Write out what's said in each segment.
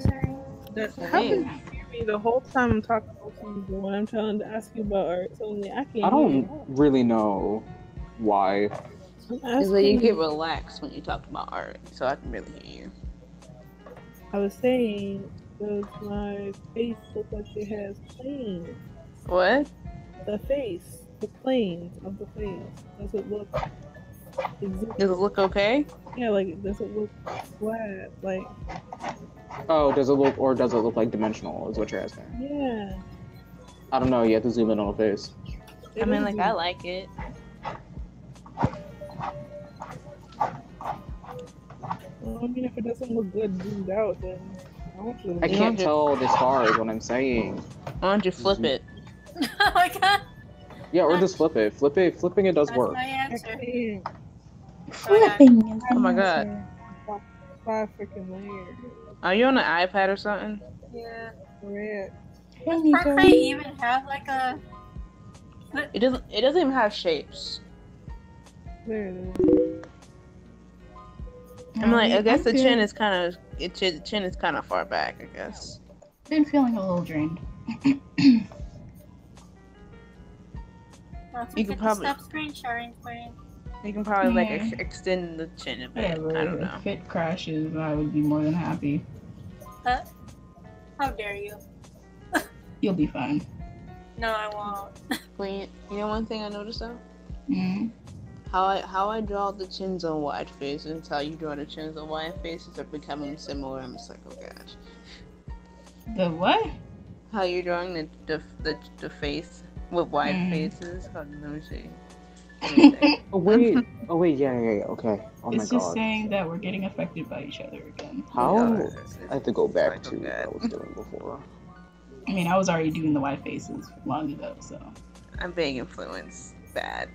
sorry. How can you hear me the whole time I'm talking to you when I'm trying to ask you about art? So only I can't. I don't really know why. It's like you get relaxed when you talk about art, so I can really hear you. I was saying, does my face look like it has planes? What? The face, the planes of the face. Does it look? Does it look okay? Yeah, like does it look flat? Like. Oh, does it look like dimensional? Is what you're asking? Yeah. I don't know. You have to zoom in on the face. I mean, like I like it. Well, I mean, if it doesn't look good zoomed out, then I can't tell this far is what I'm saying. Why don't you flip it? Oh my god. Yeah, or just flip it. Flipping it does That's work. my answer. Flipping is Oh my god. 5 freaking layers. Are you on an iPad or something? Yeah. Red. Does Parfait even have like a? It doesn't even have shapes. There it is. I'm like, I guess the chin is kind of far back, I guess. Been feeling a little drained. Well, You can probably stop screen sharing for you. You can probably like extend the chin a bit. Whatever. I don't know. If it crashes, I would be more than happy. How dare you? You'll be fine. No, I won't. Wait, you know one thing I noticed though? Mm. How I draw the chins on wide faces and how you draw the chins on wide faces are becoming similar. I'm just like, oh gosh. The what? How you're drawing the face with wide faces. Hold on, let me see. Oh wait, yeah, okay. Oh my god. It's just saying that we're getting affected by each other again. How? I have to go back to what I was doing before. I mean, I was already doing the white faces long ago, so. I'm being influenced. Bad.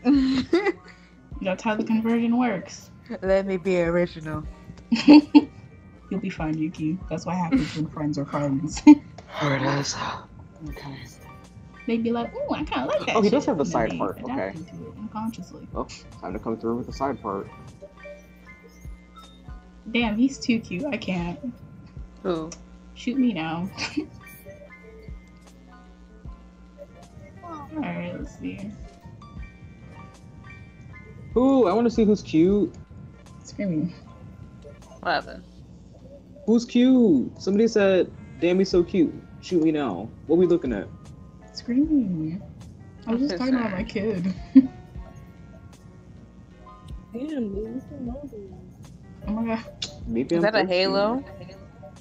That's how the conversion works. Let me be original. You'll be fine, Yuki. That's what happens when friends are friends. Here it is. Okay. They'd be like, "Ooh, I kind of like that." Oh, he shit. does have the And side then part. they Okay. adapt into it unconsciously. Well, time to come through with the side part. Damn, he's too cute. I can't. Who? Shoot me now. Alright, let's see. Ooh, I want to see who's cute. Screaming. What happened? Who's cute? Somebody said, "Damn, he's so cute." Shoot me now. What we looking at? Screaming. I was just talking about my kid. Damn, dude, Oh my god. Maybe Is I'm that a thirsty. halo?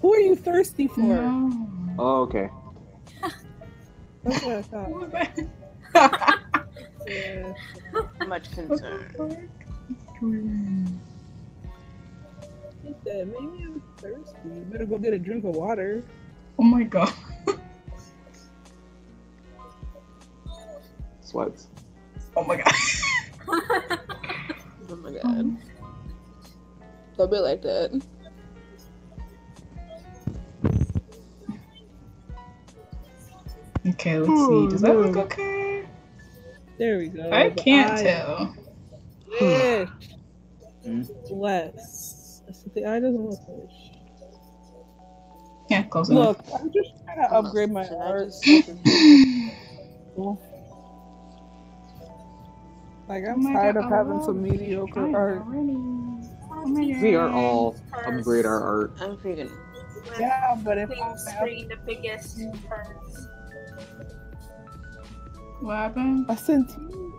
who are you thirsty for? No. Oh, okay. That's what I thought. Yeah. Much concern. He said, maybe I'm thirsty. You better go get a drink of water. Oh my god. Sweats. Oh my god. Oh my god. Don't be like that. Okay, let's see. Does that look okay? There we go. I The can't eye. tell. Fish. Mm. Less. The eye doesn't look fish. Yeah, close enough. Look, I'm just trying to upgrade my art. Like, I'm tired of having some mediocre art. We are all upgrade our art. I'm freaking. Yeah, but if I Screen the biggest turns. What happened? I sent you.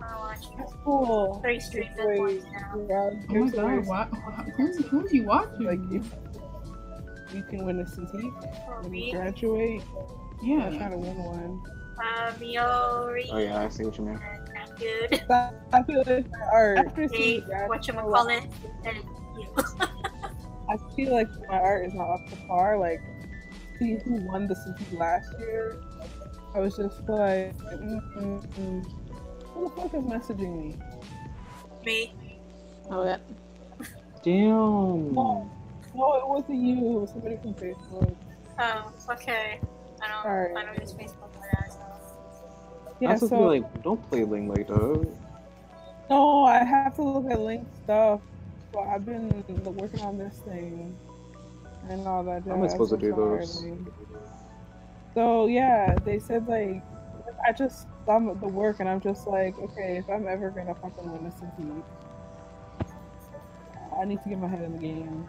I'm watching That's cool. 3 streams at once now. Yeah, Oh my god, what? Who's you watching? like if you can win a Cintiq For when you me, graduate, I'm Yeah. trying to win one. Miori. Oh yeah, I see what you mean. Not good. I feel like my art. After Hey, seeing graduate, whatchamacallit, and you. I feel like my art is not up to par. Like, see who won the Cintiq last year. I was just like, who the fuck is messaging me? Me. Oh yeah. Damn. No, it wasn't you. It was somebody from Facebook. Oh, okay. I Alright. don't use Facebook for that. So. Yeah, That's so so, like, don't play Ling like that. no, I have to look at link stuff. So I've been working on this thing. and all that jazz. How am I supposed to do those? So yeah, they said like I just saw the work and I'm just like, okay, if I'm ever gonna fucking win this compete, I need to get my head in the game.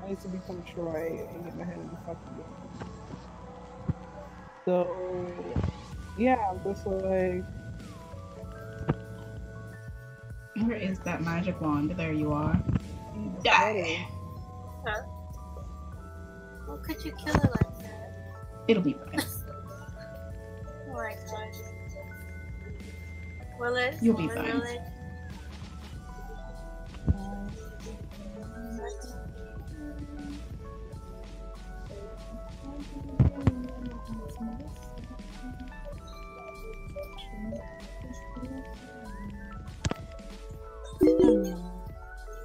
I need to become Troy and get my head in the fucking game. So yeah, I'm just like, Where is that magic wand? There you are. die. Huh? How could you kill her like that? It'll be fine. Oh my god. Will it? You'll be Will it, fine. will it?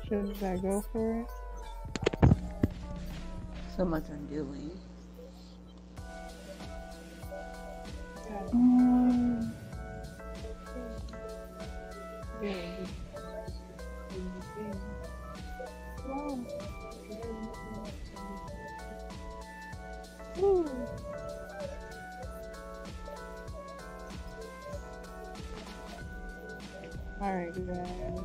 Should I go for it? So much undoing. Alright, guys.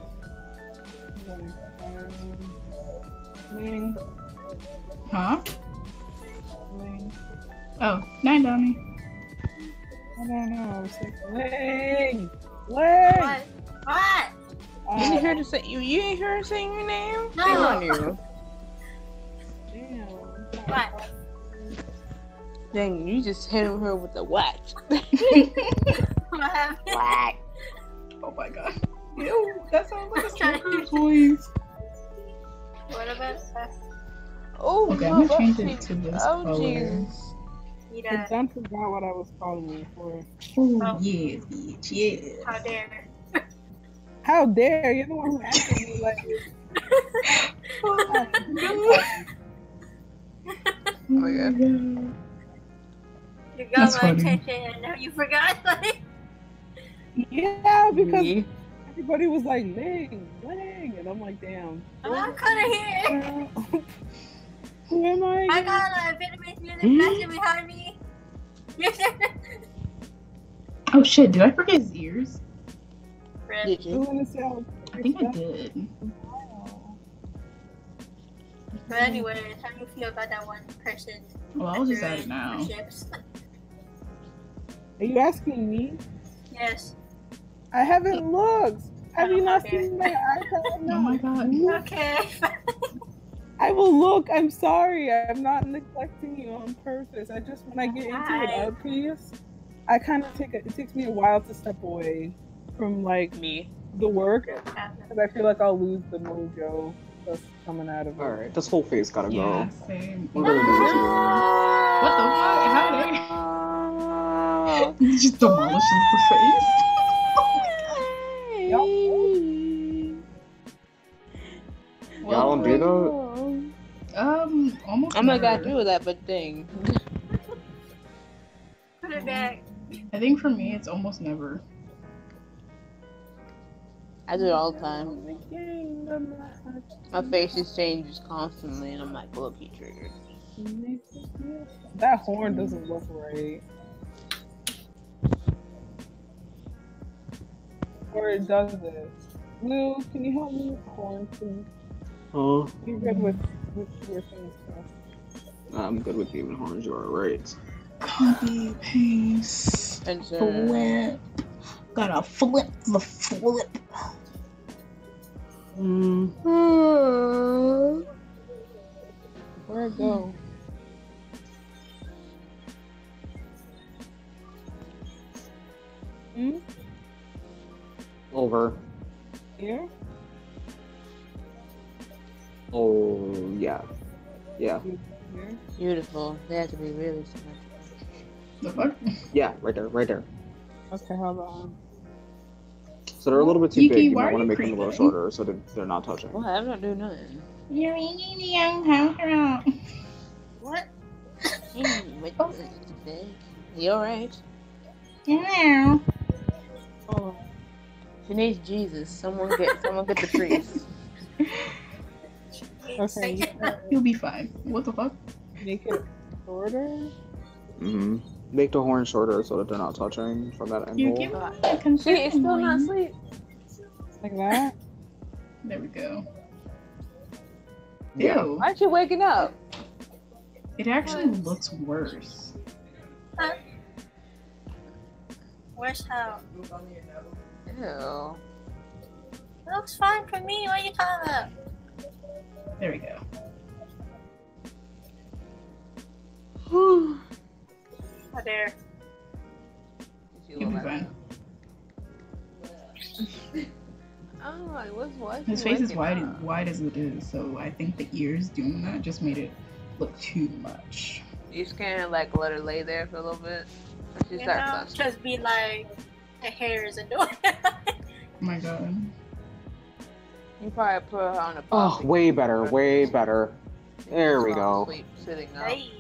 Wing. Huh? Oh, night, dummy. I don't know. I was like, Ling! What? What? You didn't hear her say you ain't hear her saying your name? No. Shame on you. Damn. What? Dang, you just hit her with the whack. What happened? Whack. Oh my god. Ew, that sounds like a Trying stripper, to- please. What about that? Oh, Okay, my I'm gonna change God. it to this Oh, color. Jesus. You I know, done forgot what I was calling you for. Oh, Oh. yeah, bitch, yeah. how dare. How dare you're the one who asked me like Oh my God. You got That's my funny. attention and now you forgot. yeah, because Me? everybody was like Ling, and I'm like, damn. I couldn't hear. Who am I? I again? got a Vietnamese music flashing behind me. Oh shit, did I forget his ears? Did I you? want to say I think I did. But anyways, how do you feel about that one person? Well, I'll just add entering it now. friendships? Are you asking me? Yes. I haven't looked. Have you not Okay. seen my iPad? Oh my god. Okay. I will look. I'm sorry. I'm not neglecting you on purpose. I just, when I get into an Hi. art piece, I kind of it takes me a while to step away from like Me. the work because I feel like I'll lose the mojo that's coming out of it. Alright, this whole face gotta Yeah, go. same. We're gonna do this again. What the fuck? How did he just demolishes the face? Y'all don't do that? Almost. I'm not never. gonna do that, but dang. Put it back. I think for me, it's almost never. I do it all the time. My face just changes constantly, and I'm like, low-key triggered. That horn doesn't look right. Or it does it. Lou, can you help me with horn, please? Huh? You're good with your things stuff. I'm good with even horns, you are right. Copy, paste, And so, flip. Gotta flip the flip. Where'd it go? Hmm? Over. Here? Oh, yeah. Yeah. Here? beautiful. They have to be really symmetrical. The fuck? Yeah, right there, right there. Okay, hold on. So they're a little bit too Kiki, big. You why might are want to you make them a little creeping? shorter so that they're not touching. Well, I'm not doing nothing. You're eating the young house. What? What the big? You alright? Yeah. Hold on. She needs Jesus. Someone get the priest. Okay, You'll be fine. What the fuck? make it shorter. Mm-hmm. Make the horn shorter so that they're not touching from that end You're hole. giving me a concern. She is still not asleep. Like that. There we go. Yeah. Ew. Why aren't you waking up? It actually looks worse. Where's how? Ew. It looks fine for me. What are you talking about? There we go. Oh, there. You'll be fine. I'm like, what's His face is wide as it is, so I think the ears doing that just made it look too much. You just can't like let her lay there for a little bit. She You starts know, clutching. just be like, the hair is annoying. Oh my god. You probably put her on a Oh, way better, way better. There we go. Sleep, sitting up. Hey.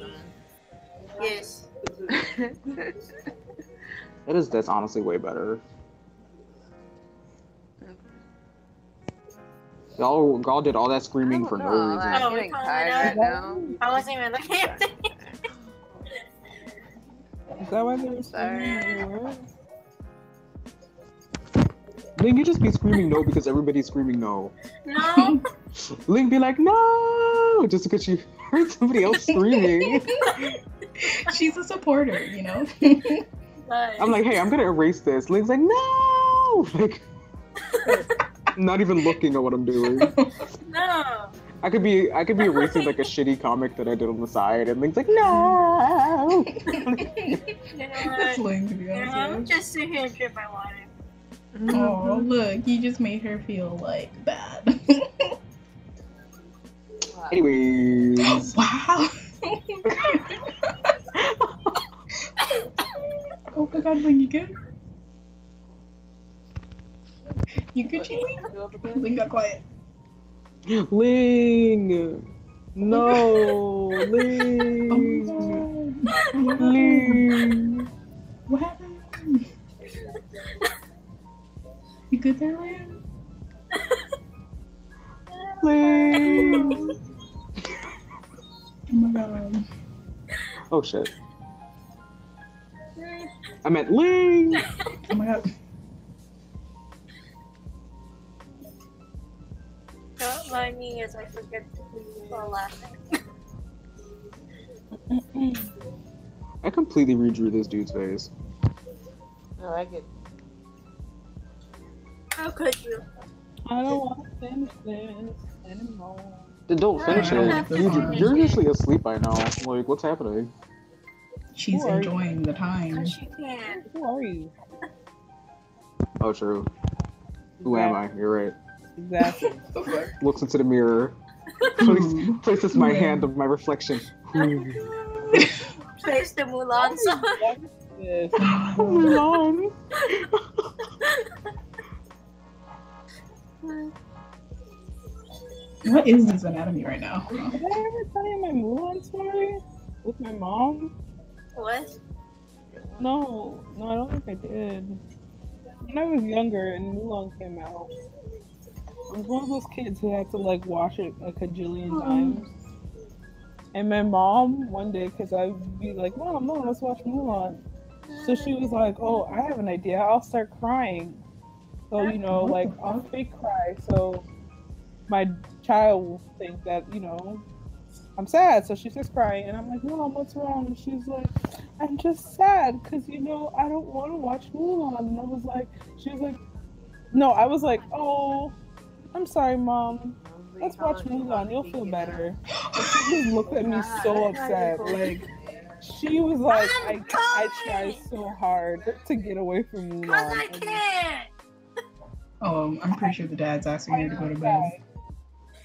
Yes. That's honestly way better. Y'all did all that screaming for no reason. I'm Oh, getting we tired right now. I wasn't even looking at it. Is that why they were Sorry. screaming everywhere? Link, you just be screaming no because everybody's screaming no. No. Link be like, no! Just because you heard somebody else screaming. She's a supporter, you know? I'm like, hey, I'm gonna erase this. Link's like, no! Like, not even looking at what I'm doing. No. I could be erasing like a shitty comic that I did on the side, and Link's like, no! You know That's what? lame, to be You know, honest I'm with just sit here and drip my water. you. Oh, look, you just made her feel, like, bad. Anyways. Wow! Oh my god, Ling, you good? You good, Chibi? Ling got quiet. Ling! No! Ling! Oh my god. Ling! What happened? You good there, Ling? Ling! Oh my god. Oh shit. I meant Ling! Oh my god. Don't mind me as I forget to do while laughing. I completely redrew this dude's face. I like it. How could you? I don't want to finish this anymore. Then don't finish it. You're usually asleep by now. Like, what's happening? She's Who are enjoying the time. Because she can't. Who are you? Oh, true. Who am I? You're right. Exactly. Looks into the mirror. Places my hand on my reflection. Place the Mulan song. Yes. Mulan. What is this anatomy right now? Did I ever tell you my Mulan story with my mom? What? No, I don't think I did. When I was younger and Mulan came out, I was one of those kids who had to like watch it a cajillion times. And my mom, one day, because I'd be like, Mom, let's watch Mulan. So she was like, oh, I have an idea. I'll start crying. So, you know, like, I'll fake cry. So my child will think that, you know, I'm sad. So she starts crying. And I'm like, Mom, what's wrong? And she's like, I'm just sad because, you know, I don't want to watch Mulan. And I was like, she was like, no, I was like, oh, I'm sorry, Mom. Let's watch Mulan. You'll feel better. And she just looked at me so upset. Like, she was like, I tried so hard to get away from Mulan. Because I can't. Oh, I'm pretty sure the dad's asking her to go to bed.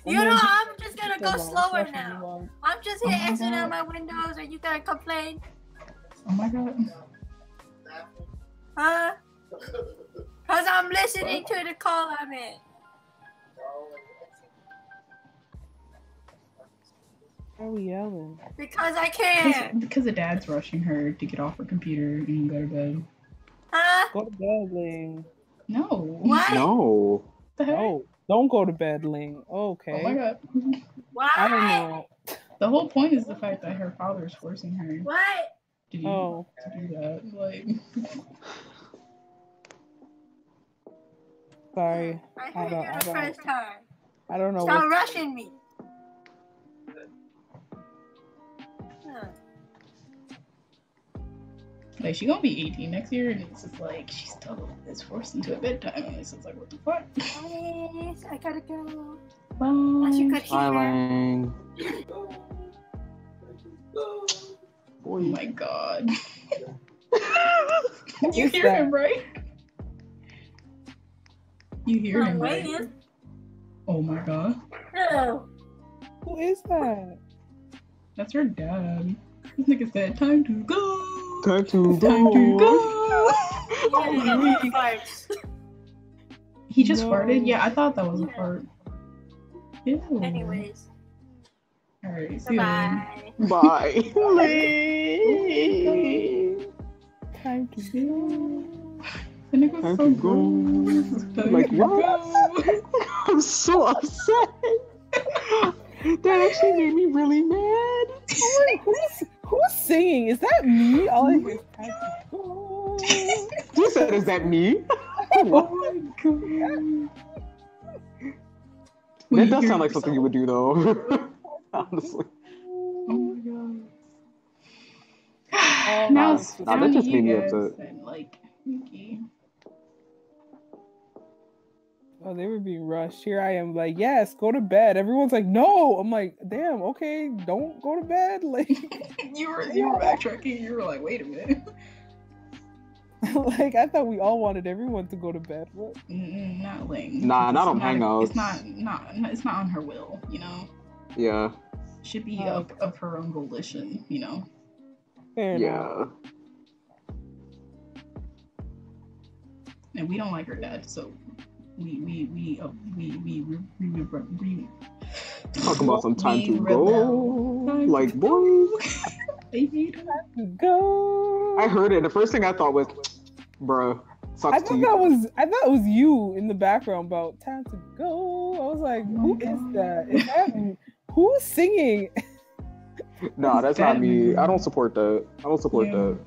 You know, I'm just going to go slower now. I'm just here exiting out my windows. Are you going to complain? Oh my god. Huh? Because I'm listening to the call I'm in. Why are we yelling? Because I can't. Because the dad's rushing her to get off her computer and go to bed. Huh? Go to bed, Ling. No. What? No. The heck? No. Don't go to bed, Ling. Okay. Oh my god. Why? I don't know. The whole point is the fact that her father is forcing her What? to do that. Like, sorry. I heard you the first time. I don't know. Stop rushing me. like she gonna be 18 next year, and it's just like she still is forced into a bedtime, and it's just like, what the fuck? Guys, I gotta go. Bye. As you could Bye, hear. Lang. Oh my god. Who You is hear that? him, right? You hear I'm him, right? waiting. Oh my god. No. Who is that? That's her dad. This nigga said, time to go. Time to go. Time to go. Yeah, he farts. He just No. farted? Yeah, I thought that was a fart. Ew. Anyways, Alright, see you later. bye. Bye. Time to go. The nigga was Time so to go. gross. Like, Time to what? go. I'm so upset. That actually made me really mad. Who's singing? Is that me? All I hear is time to go. You said, is that me? Oh my god. That does sound like something you would do, though. Honestly. Oh my god. Oh, Now wow. it's Nah, down that to just you made me guys upset. and like Yuki. Oh, they were being rushed. Here I am, like, yes, go to bed. Everyone's like, no. I'm like, damn, okay, don't go to bed. Like, you were backtracking. You were like, wait a minute. like I thought we all wanted everyone to go to bed. What? Not Ling. Nah, not on It's Hangouts. It's not on her will. You know. Yeah. Should be Oh. of her own volition. You know. Fair enough. Yeah. And we don't like her dad, so we Talk about some time to rebel. go. Time Like, to boys. Go. I heard it. The first thing I thought was, bruh, I sucks to thought you. it was you in the background about time to go. I was like, who is that? Is that me? Who's singing? Nah, that's not me. I don't support that. I don't support Yeah. that.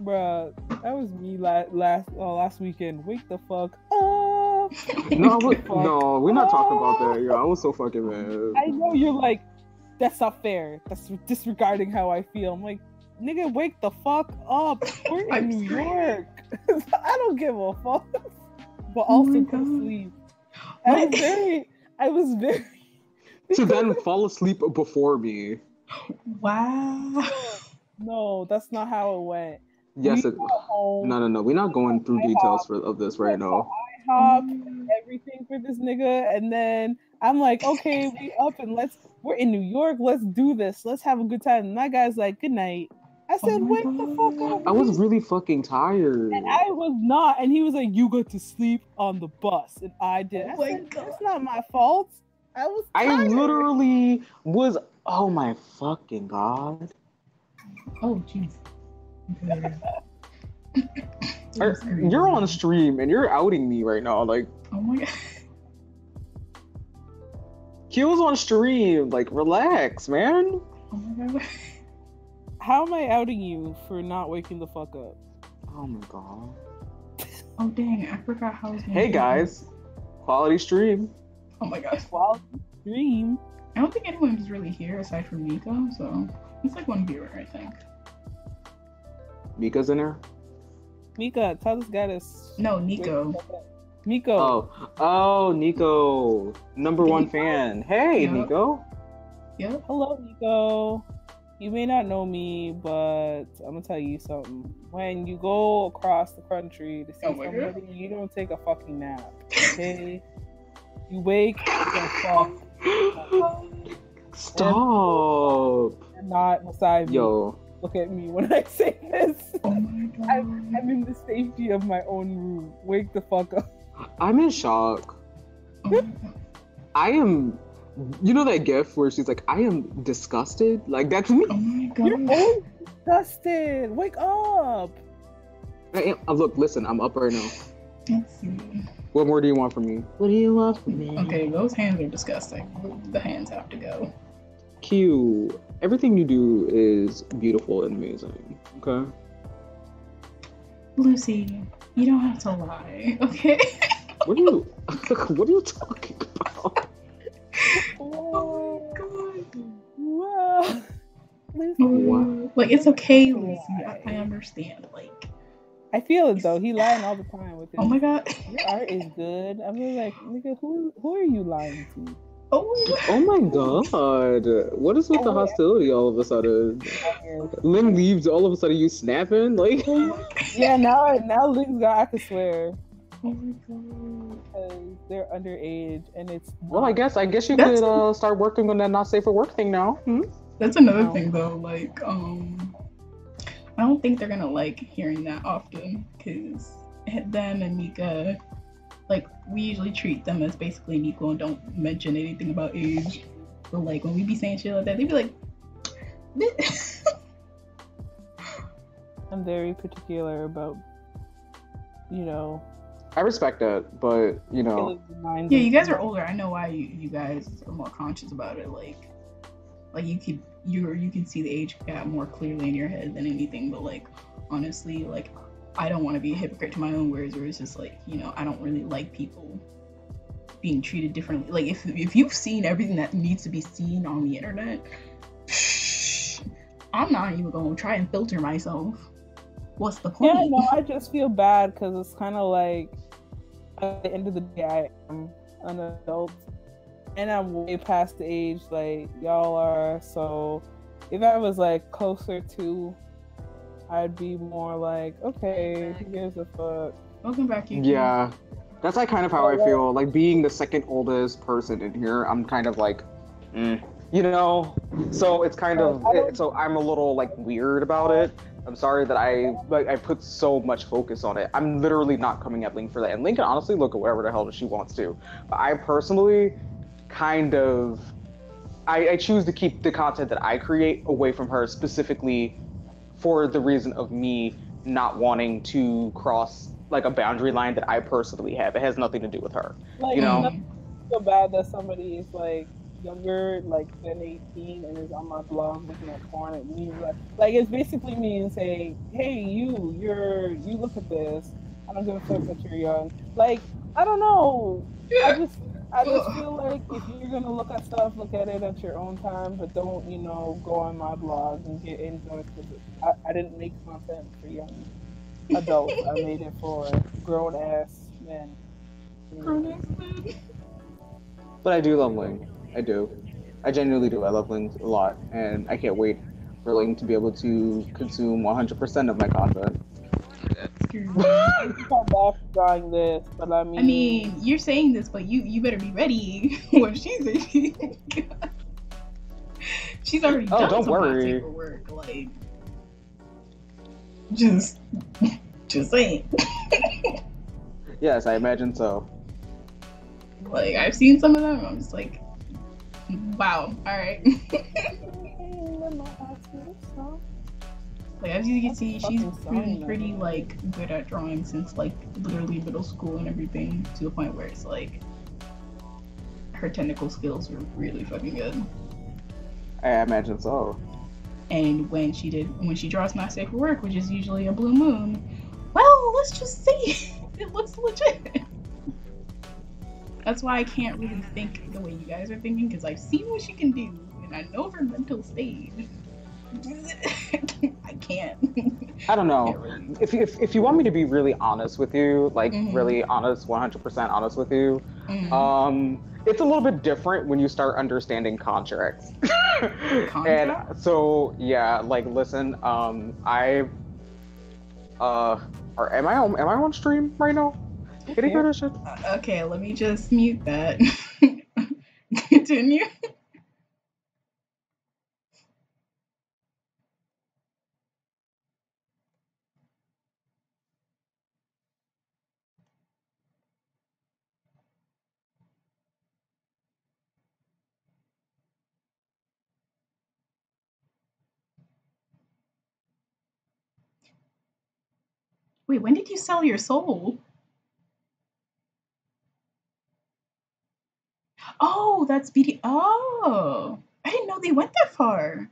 Bruh, that was me last weekend. Wake the fuck up. No, we're not talking about that. Yo, I was so fucking mad. I know you're like, that's not fair. That's disregarding how I feel. I'm like, nigga, wake the fuck up. We're in I'm New screaming. York. I don't give a fuck. But Oh also my go God. sleep. What? I was very To then fall asleep before me. Wow. No, that's not how it went. Yes, We it. got home, No. We're not going through details of this right now. hop, everything for this nigga, and then I'm like, okay, we up and we're in New York, let's do this, let's have a good time. And that guy's like, good night. I said, my wake the fuck up. I was please." really fucking tired. And I was not, and he was like, you got to sleep on the bus, and I did. Oh I my said, God. it's not my fault. I was I tired. literally was. Oh my fucking god. Oh jeez. You're on stream and you're outing me right now. Like, Oh my god. he was on stream. Like, relax, man. Oh my god. How am I outing you for not waking the fuck up? Oh my god. Oh dang, I forgot how it's Hey guys, quality stream. Oh my god. While dream. I don't think anyone's really here aside from Nico, so it's like one viewer, I think. Mika's in there. Mika, tell this guy to No, Nico. Miko. Oh, Nico, number one fan. Hey, Yeah. Nico. Yep. Hello, Nico. You may not know me, but I'm gonna tell you something. When you go across the country to see Oh my God. somebody, you don't take a fucking nap. Okay? You wake the fuck. Stop. You're not beside me. Yo, Look at me when I say this. Oh my god. I'm in the safety of my own room. Wake the fuck up. I'm in shock. Oh my god. I am. You know that gif where she's like, "I am disgusted." Like, that's me. Oh my You're god. all disgusted. Wake up. I am, look, listen, I'm up right now. Let's see. What more do you want from me? What do you want from me? Okay, those hands are disgusting. The hands have to go. Q, everything you do is beautiful and amazing. Okay. Lucy, you don't have to lie, okay? What are you talking about? Oh my god. Wow. Wow. Like, it's okay, Lucy. I understand. Like, I feel it though. He lying all the time with his. oh my god. Your art is good. I'm just like, nigga, who are you lying to? Oh my god. What is with the hostility all of a sudden? Lynn leaves, all of a sudden you snapping? Like yeah, now Lynn's got, I could swear. Oh my god. Because they're underage and it's well, I guess you could start working on that not safe for work thing now. That's another thing though, like, I don't think they're gonna like hearing that often, because them and Mika, like, we usually treat them as basically an equal and don't mention anything about age. But like when we be saying shit like that, they be like, I'm very particular about, you know. I respect that, but you know. Yeah, you guys are older. I know why you guys are more conscious about it. Like you can see the age gap more clearly in your head than anything. But like honestly, like I don't want to be a hypocrite to my own words, where it's just like, you know, I don't really like people being treated differently. Like if you've seen everything that needs to be seen on the internet, I'm not even gonna try and filter myself. What's the point? Yeah, no, I just feel bad because it's kind of like at the end of the day, I am an adult and I'm way past the age like y'all are. So if I was like closer to, I'd be more like, okay, who gives a fuck? Welcome back, you. Yeah, that's like kind of how I feel. Like being the second oldest person in here, I'm kind of like, you know. So it's kind of so I'm a little like weird about it. I'm sorry that I put so much focus on it. I'm literally not coming at Link for that, and Link can honestly look at whatever the hell she wants to. But I personally kind of I choose to keep the content that I create away from her, specifically for the reason of me not wanting to cross like a boundary line that I personally have. It has nothing to do with her. Like, you know? I feel bad that somebody is like younger, like than 18, and is on my blog looking at porn at me. Like it's basically me and saying, hey, you look at this. I don't give a fuck that you're young. Like, I don't know. I just feel like if you're gonna look at stuff, look at it at your own time, but don't, you know, go on my blog and get into it, because I didn't make content for young adults. I made it for grown ass men. But I do love Ling. I do. I genuinely do. I love Ling a lot, and I can't wait for Ling to be able to consume 100% of my content. I'm back drawing this, but I mean, you're saying this, but you better be ready when she's she's already done don't some worry. paperwork. Like, just saying. Yes, I imagine so. Like, I've seen some of them. I'm just like, wow. All right. Like, as you can see, she's pretty like good at drawing since like literally middle school and everything, to the point where it's like her technical skills are really fucking good. I imagine so. And when she draws my safe for work, which is usually a blue moon, well, let's just see. It looks legit. That's why I can't really think the way you guys are thinking, because I've seen what she can do and I know her mental state. I can't. I don't know. If you want me to be really honest with you, like really honest, 100% honest with you, it's a little bit different when you start understanding contracts. And so yeah, like listen, am I on stream right now? Can you hear this shit? Okay, let me just mute that. Continue. Wait, when did you sell your soul? that's BD. Oh, I didn't know they went that far.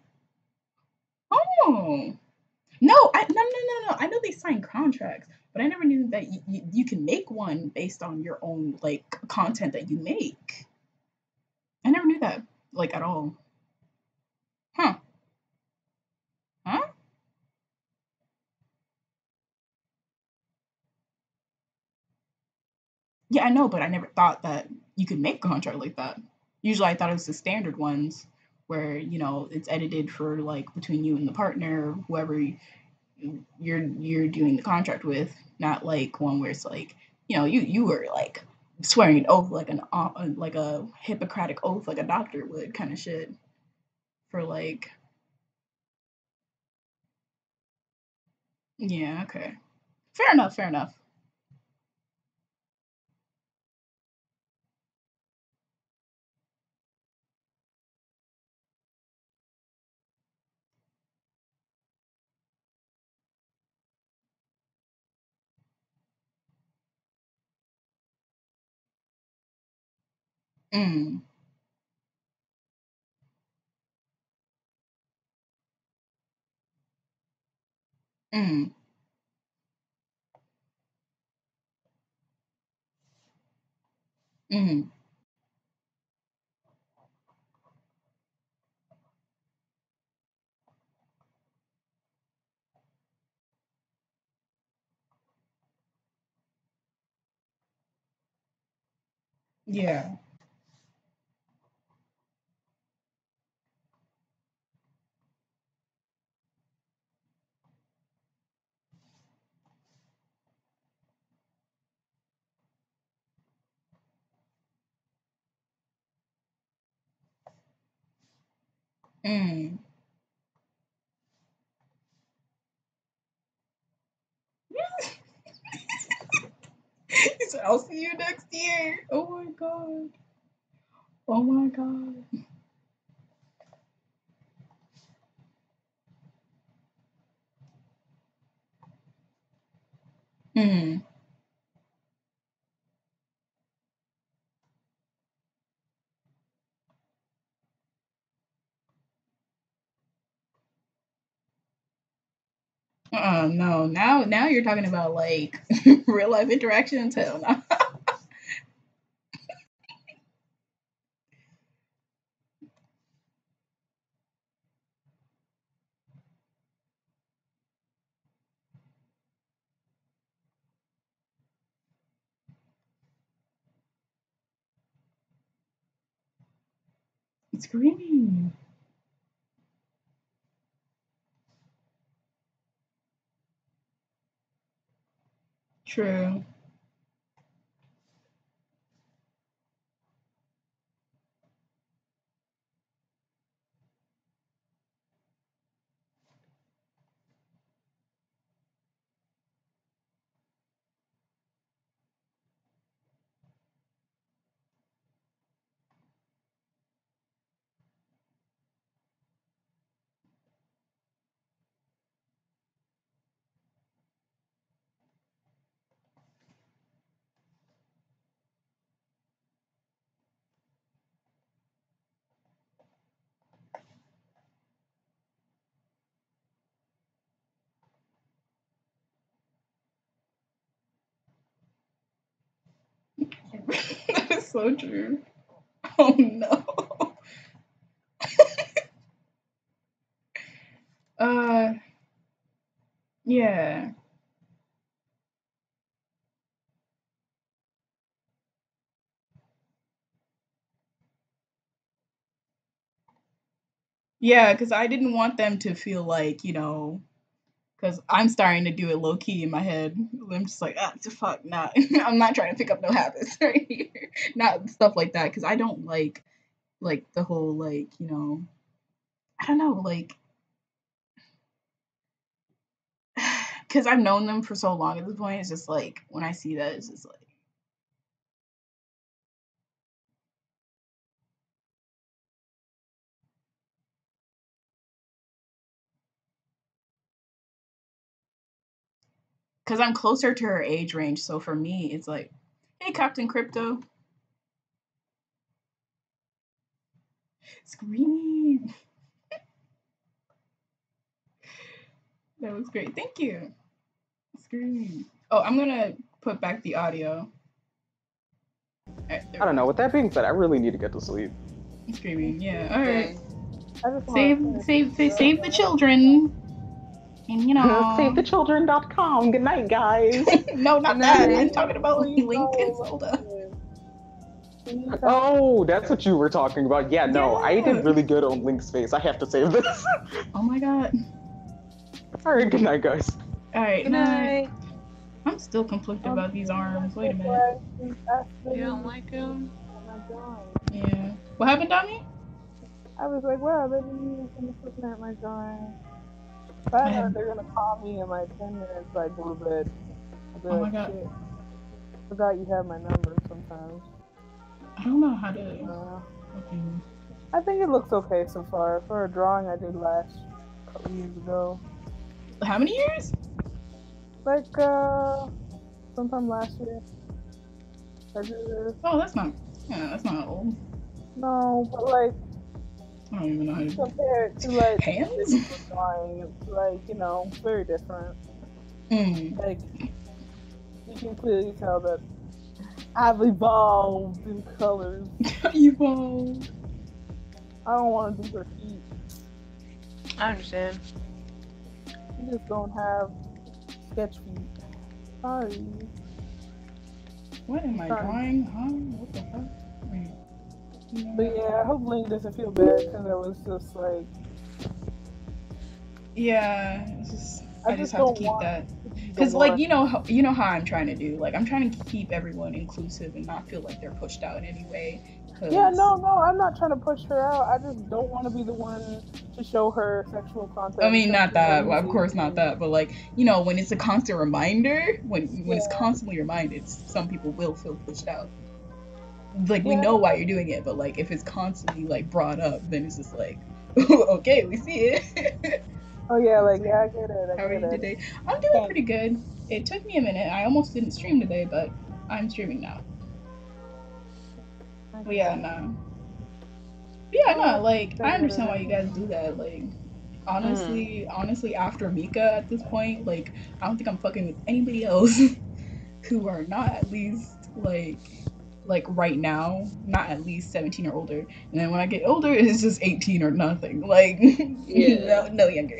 Oh, no, no. I know they signed contracts, but I never knew that you can make one based on your own like content that you make. I never knew that like at all. Huh? Huh? Yeah, I know, but I never thought that you could make a contract like that. Usually, I thought it was the standard ones where it's edited for like between you and the partner, whoever you're doing the contract with, not like one where it's like you were like swearing an oath like a Hippocratic oath like a doctor would kind of shit for like yeah, okay, fair enough, fair enough. Mm, mm, mm. Yeah. Mm. He said, I'll see you next year. Oh my god. Oh my god. Mm. No. Now you're talking about like real life interactions. Hell no. It's screaming. True. That is so true. Oh no. Uh, yeah. Yeah, because I didn't want them to feel like, because I'm starting to do it low key in my head. I'm just like, fuck, not. I'm not trying to pick up no habits right here. Not stuff like that, because I don't like the whole, like, I don't know, like, because I've known them for so long at this point. It's just like, when I see that, it's just like, because I'm closer to her age range. So for me, it's like, hey, Captain Crypto. Scream. That was great. Thank you. Scream. Oh, I'm gonna put back the audio. Right, I don't know. With that being said, I really need to get to sleep. Screaming. Yeah. All right. I just Save the children. And you know. SaveTheChildren.com. Good night, guys. No, not that. I'm talking about Link and Zelda. Oh, that's what you were talking about. Yeah, no, Yeah. I did really good on Link's face. I have to save this. Oh my god. Alright, good night, guys. Alright, Good night. I'm still conflicted about these arms. Wait a minute. You don't like him? Yeah. What happened, Dami? I was like, wow, they didn't even finish looking at my drawing. I know they're gonna call me in like 10 minutes, like, go to bed. Oh my god. Shit. Forgot you have my number sometimes. I don't know how to. I think it looks okay so far. For a drawing I did last couple years ago. How many years? Like, sometime last year. Oh, that's not. Yeah, that's not old. No, but like, I don't even know how to. compared to like Hands? drawing, it's like, you know, very different. Like, you can clearly tell that I've evolved in colors. Evolved. I don't want to do her feet. I understand. You just don't have sketch feet. Sorry. What am I drawing? Huh? What the fuck? Wait. But yeah, I hope Link doesn't feel bad because I was just like. Yeah, it's just, I just have don't to keep want- that. Because, like, you know how I'm trying to do. Like, I'm trying to keep everyone inclusive and not feel like they're pushed out in any way. Yeah, no, I'm not trying to push her out. I just don't want to be the one to show her sexual content. I mean, not that. Well, of course, not that. But, like, you know, when it's a constant reminder, when it's constantly reminded, some people will feel pushed out. Like, we know why you're doing it, but, like, if it's constantly, like, brought up, then it's just like, okay, we see it. Oh yeah, like, yeah, I get it. How are you today? I'm doing pretty good. It took me a minute. I almost didn't stream today, but I'm streaming now. But yeah, no. Yeah, no, like, I understand why you guys do that. Like, honestly, after Mika at this point, like, I don't think I'm fucking with anybody else who are not at least, like right now, not at least 17 or older. And then when I get older, it's just 18 or nothing. Like, no younger.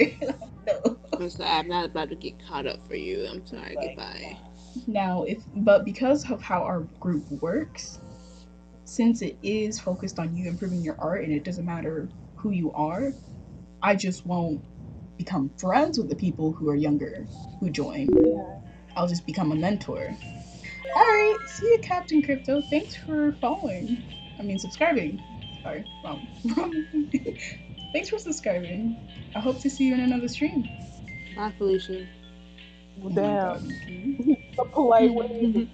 No. I'm not about to get caught up for you. I'm sorry. Goodbye. Now, but because of how our group works, since it is focused on you improving your art and it doesn't matter who you are, I just won't become friends with the people who are younger who join. I'll just become a mentor. Alright, see you, Captain Crypto. Thanks for following. I mean, subscribing. Sorry, wrong. Thanks for subscribing. I hope to see you in another stream. Bye, Felicia. Damn. A polite way.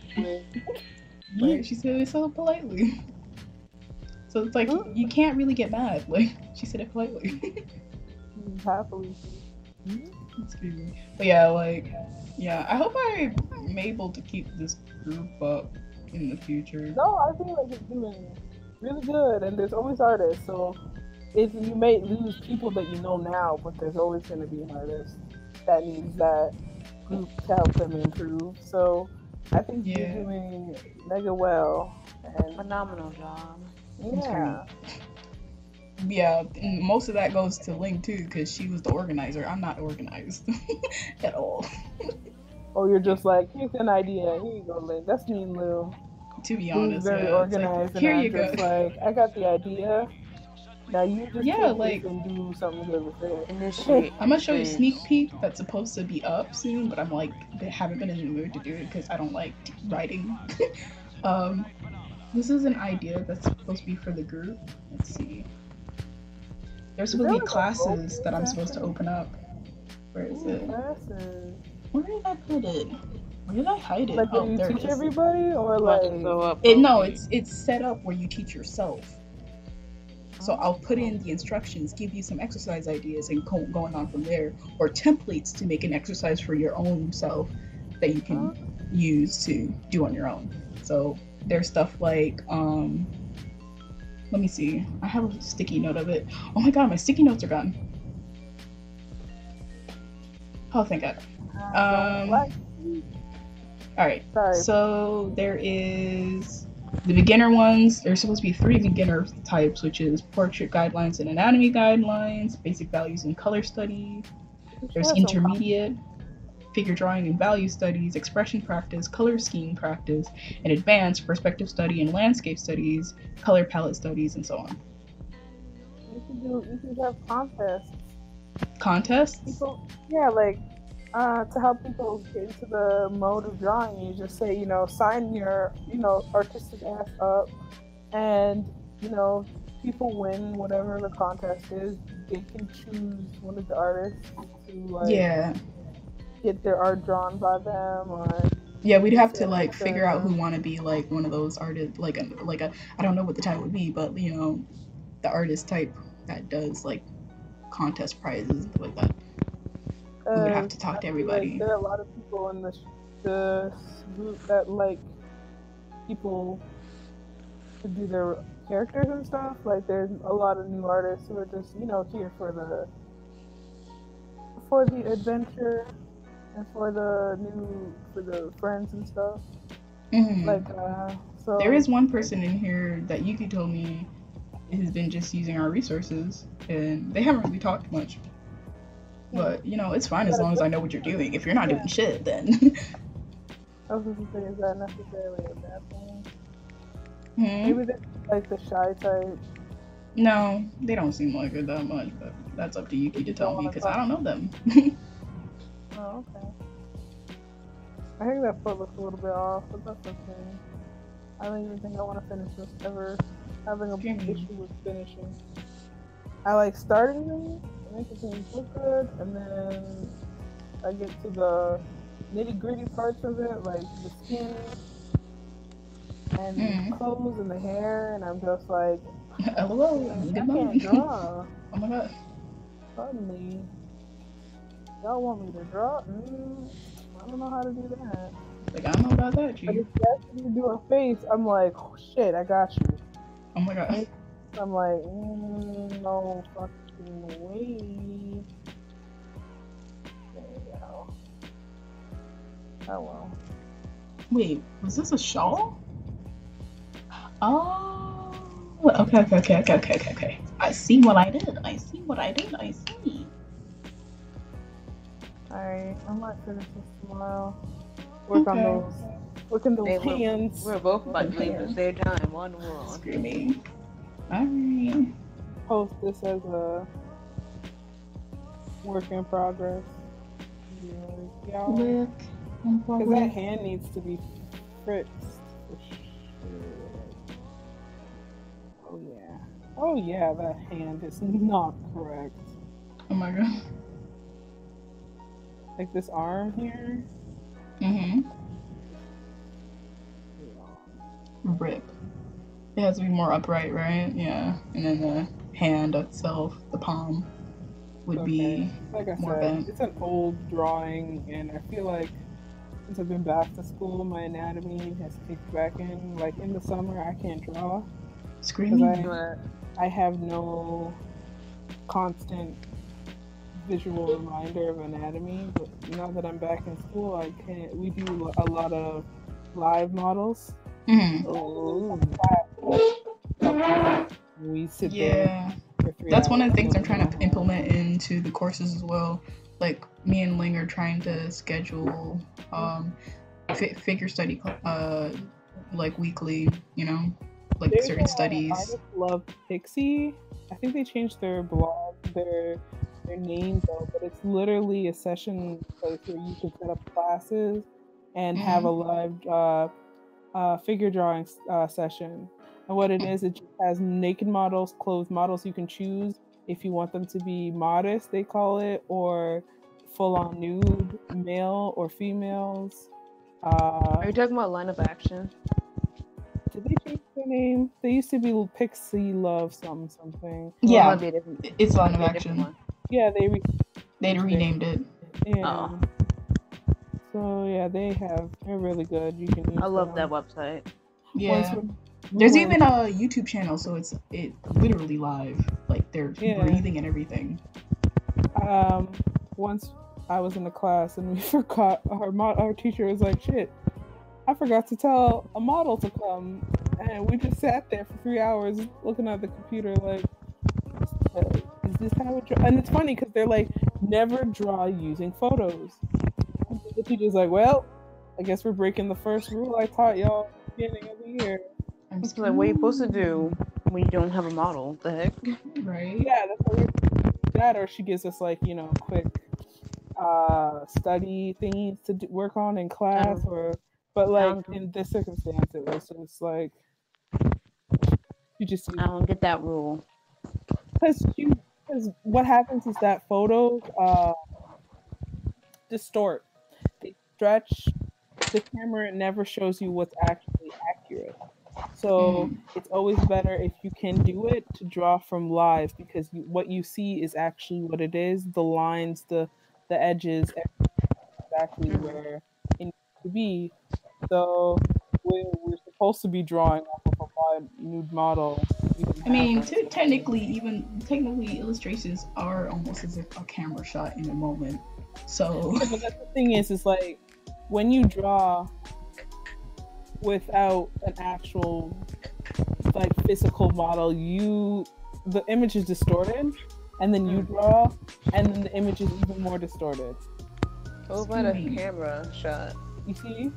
Right, she said it so politely. So it's like, you can't really get mad. Like, she said it politely. Happily. But yeah, like, yeah, I hope I'm able to keep this group up in the future. No, I feel like it's doing really good, and there's always artists, so you may lose people that you know now, but there's always going to be an artist that needs that group to help them improve. So I think you're doing mega well. And phenomenal job. Yeah. Yeah, and most of that goes to Ling too, because she was the organizer. I'm not organized at all. Oh, you're just like, here's an idea. Here you go, Ling. That's me and Lil. To be honest, very organized. Like, here you just go. Like, I got the idea. Now you just like, and do something good with it. I'm gonna show you a sneak peek that's supposed to be up soon, but I'm like, haven't been in the mood to do it because I don't like writing. This is an idea that's supposed to be for the group. Let's see. There's supposed to be classes that I'm supposed to open up. Where is it? Classes. Where did I put it? Where did I hide it? Like, oh, you there teach it is. everybody, or like? No, it's set up where you teach yourself. So I'll put in the instructions, give you some exercise ideas, and going on from there, or templates to make an exercise for your own self that you can use to do on your own. So there's stuff like Let me see. I have a sticky note of it. Oh my god, my sticky notes are gone. Oh, thank God. Alright, so there is the beginner ones. There's supposed to be 3 beginner types, which is portrait guidelines and anatomy guidelines, basic values and color study. There's intermediate, figure drawing and value studies, expression practice, color scheme practice, and advanced perspective study and landscape studies, color palette studies, and so on. You could have contests. Contests? People, yeah, like to help people get into the mode of drawing, you just say, you know, sign your, you know, artistic ass up, and you know, people win whatever the contest is. They can choose one of the artists to like get their art drawn by them, or we'd have to like figure out who want to be like one of those artists, like a I don't know what the title would be, but you know, the artist type that does like contest prizes and stuff like that. We would have to talk to everybody. Like, there are a lot of people in this group that like people to do their characters and stuff. Like, there's a lot of new artists who are just, you know, here for the adventure and for the friends and stuff. Mm-hmm. Like, so there is one person in here that Yuki told me has been just using our resources, and they haven't really talked much. But, you know, it's fine as long as I know what you're doing. If you're not doing shit, then... I was going to say, is that necessarily a bad thing? Hmm? Maybe they're like the shy type. No, they don't seem like it that much, but that's up to Yuki to tell me, because I don't know them. Oh, okay. I think that foot looks a little bit off, but that's okay. I don't even think I want to finish this ever. Having a big issue with finishing. I like starting them, making things look good, and then I get to the nitty-gritty parts of it, like the skin and the clothes and the hair, and I'm just like, LOL, I can't draw. Oh my god. Suddenly, y'all want me to draw? I don't know how to do that. Like, I don't know about that, But if you ask me to do a face, I'm like, oh shit, I got you. Oh my god. I'm like, no fucking way. There you go. Oh well. Wait, was this a shawl? Oh. Okay. I see what I did. I see. Alright, I might finish this tomorrow. Work on those hands. We're both about to leave at the same time. One world. Screaming. Alright. Post this as a work in progress. Because that hand needs to be fixed for sure. Oh yeah, that hand is not correct. Oh my god. Like this arm here. Rip. It has to be more upright, right? Yeah. And then the hand itself, the palm, would be like I more said, bent. it's an old drawing, and I feel like since I've been back to school, my anatomy has kicked back in. Like in the summer, I can't draw. Screaming. I have no constant visual reminder of anatomy, but now that I'm back in school, we do a lot of live models. We sit there for 3 That's hours. one of the things I'm trying to implement into the courses as well. Like me and Ling are trying to schedule figure study like weekly, you know, like certain studies. I just love Pixie. I think they changed their blog, their name though, but it's literally a session place where you can set up classes and have a live figure drawing session. And what it is, it just has naked models, clothed models. You can choose if you want them to be modest, they call it, or full-on nude, male or females. Are you talking about Line of Action? Did they change their name? They used to be Pixie Love something. Yeah, well, it's Line of Action. Yeah, they renamed it. Yeah. Oh. So yeah, they're really good. You can. I love that website. Yeah. There's even a YouTube channel, so it's literally live. Like they're breathing and everything. Once I was in the class and we forgot our teacher was like, "Shit, I forgot to tell a model to come," and we just sat there for 3 hours looking at the computer like, "Is this how it?" And it's funny because they're like, "Never draw using photos." And the teacher's like, "Well, I guess we're breaking the first rule I taught y'all at the beginning of the year." It's like, what are you supposed to do when you don't have a model? What the heck? Right? Yeah, that's what we're doing. That, or she gives us like, quick study things to work on in class, but like in this circumstance, it was just like you just. I don't get that rule. Because what happens is that photos distort. They stretch. The camera never shows you what's actually accurate. So it's always better if you can do it to draw from live, because what you see is actually what it is. The lines, the edges, exactly where it needs to be. So we're supposed to be drawing off of a live nude model. I mean, technically, illustrations are almost as if a camera shot in a moment. So, yeah, but that's the thing is like when you draw without an actual like physical model, the image is distorted, and then you draw, and then the image is even more distorted. What about a camera shot? You see?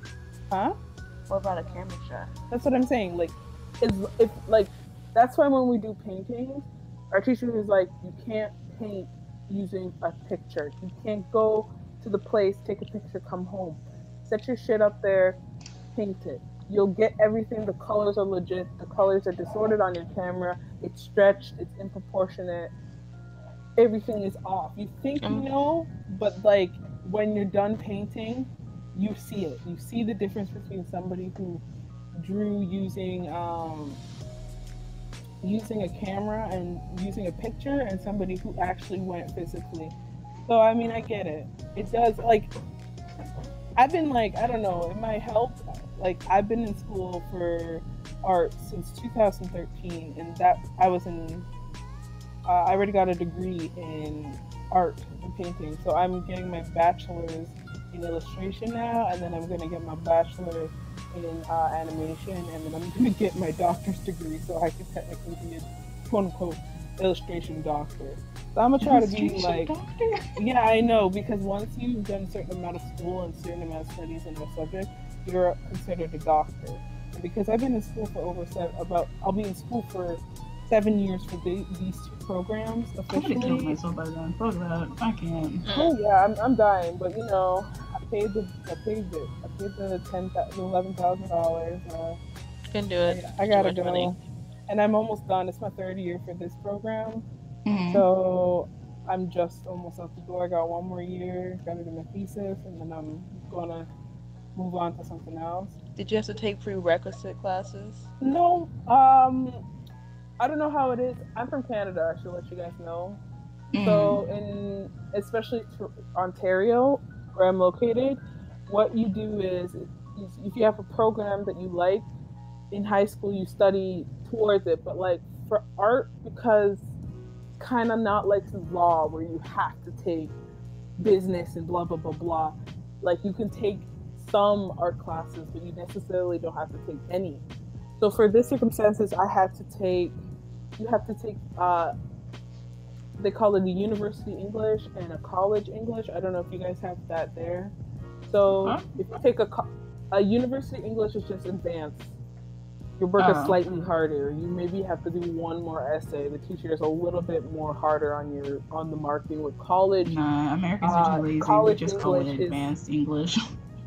Huh? What about a camera shot? That's what I'm saying. Like, if like that's why when we do painting, our teacher is like, you can't paint using a picture. You can't go to the place, take a picture, come home. Set your shit up there, paint it. You'll get everything. The colors are legit. The colors are distorted on your camera. It's stretched. It's improportionate. Everything is off. You think you know, but like when you're done painting, you see it. You see the difference between somebody who drew using a camera and using a picture, and somebody who actually went physically. So I mean, I get it. It does. Like, I've been like, I don't know, it might help. Like, I've been in school for art since 2013, and that I was in. I already got a degree in art and painting, so I'm getting my bachelor's in illustration now, and then I'm gonna get my bachelor's in animation, and then I'm gonna get my doctor's degree, so I can technically be a quote-unquote illustration doctor. So I'm gonna try to be like, yeah, I know, because once you've done a certain amount of school and a certain amount of studies in a subject, you're considered a doctor. And because I've been in school for I'll be in school for 7 years for these two programs officially. I'm gonna kill myself by then. Fuck that. I can't. Oh yeah, I'm dying, but I paid the $11,000. Can do it. I gotta go. Money. And I'm almost done. It's my 3rd year for this program. Mm-hmm. So I'm just almost out the door. I got 1 more year, gotta do my thesis, and then I'm gonna move on to something else. Did you have to take prerequisite classes? No. I don't know how it is. I'm from Canada, I should let you guys know. So especially Ontario, where I'm located, what you do is if you have a program that you like, in high school you study towards it, but like for art, because kind of not like law where you have to take business and blah blah blah blah, like you can take some art classes, but you necessarily don't have to take any. So for this circumstances, you have to take they call it the university English and a college English. I don't know if you guys have that there. So if you take a university English, is just advanced. Your work is slightly harder. You maybe have to do 1 more essay. The teacher is a little bit more harder on the marking. With college, nah, Americans are too lazy. College we just call it advanced English.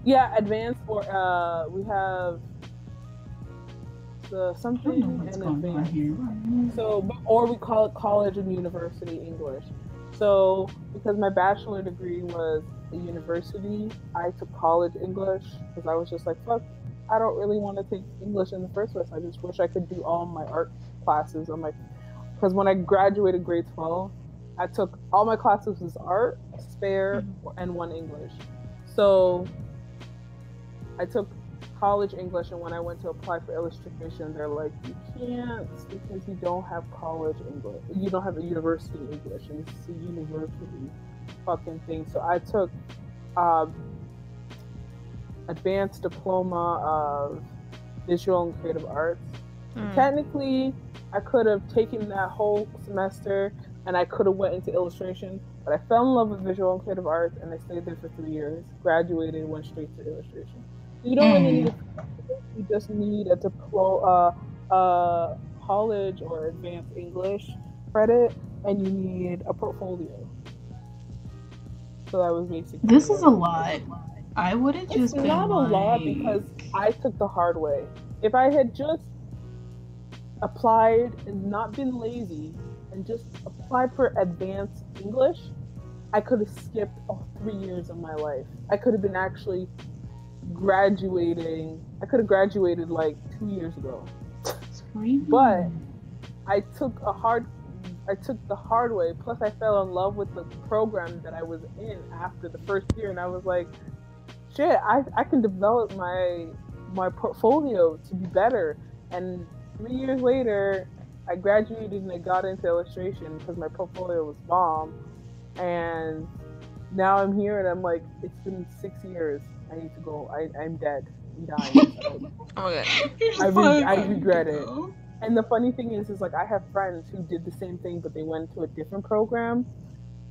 Yeah, advanced, or we have something and advanced. So, or we call it college and university English. So, because my bachelor degree was a university, I took college English because I was just like, fuck, I don't really want to take English in the first place. I just wish I could do all my art classes because when I graduated grade 12, I took all my classes as art, spare, and 1 English. So I took college English, and when I went to apply for illustration, they're like, you can't because you don't have college English. You don't have a university English, and it's a university fucking thing. So I took advanced diploma of visual and creative arts. Technically, I could have taken that whole semester and I could have went into illustration, but I fell in love with visual and creative arts, and I stayed there for 3 years. Graduated, went straight to illustration. You don't really need you just need a diploma, college or advanced English credit, and you need a portfolio. So that was basically. This is a lot. I would have just been not like... a lot because I took the hard way. If I had just applied and not been lazy and just applied for advanced English, I could have skipped 3 years of my life. I could have been actually graduating. I could have graduated like 2 years ago. But I took the hard way. Plus, I fell in love with the program that I was in after the first year, and I was like, shit, I can develop my portfolio to be better. And 3 years later, I graduated and I got into illustration because my portfolio was bomb. And now I'm here and I'm like, it's been 6 years. I need to go. I'm dead. I'm dying. So I regret it. And the funny thing is like I have friends who did the same thing, but they went to a different program.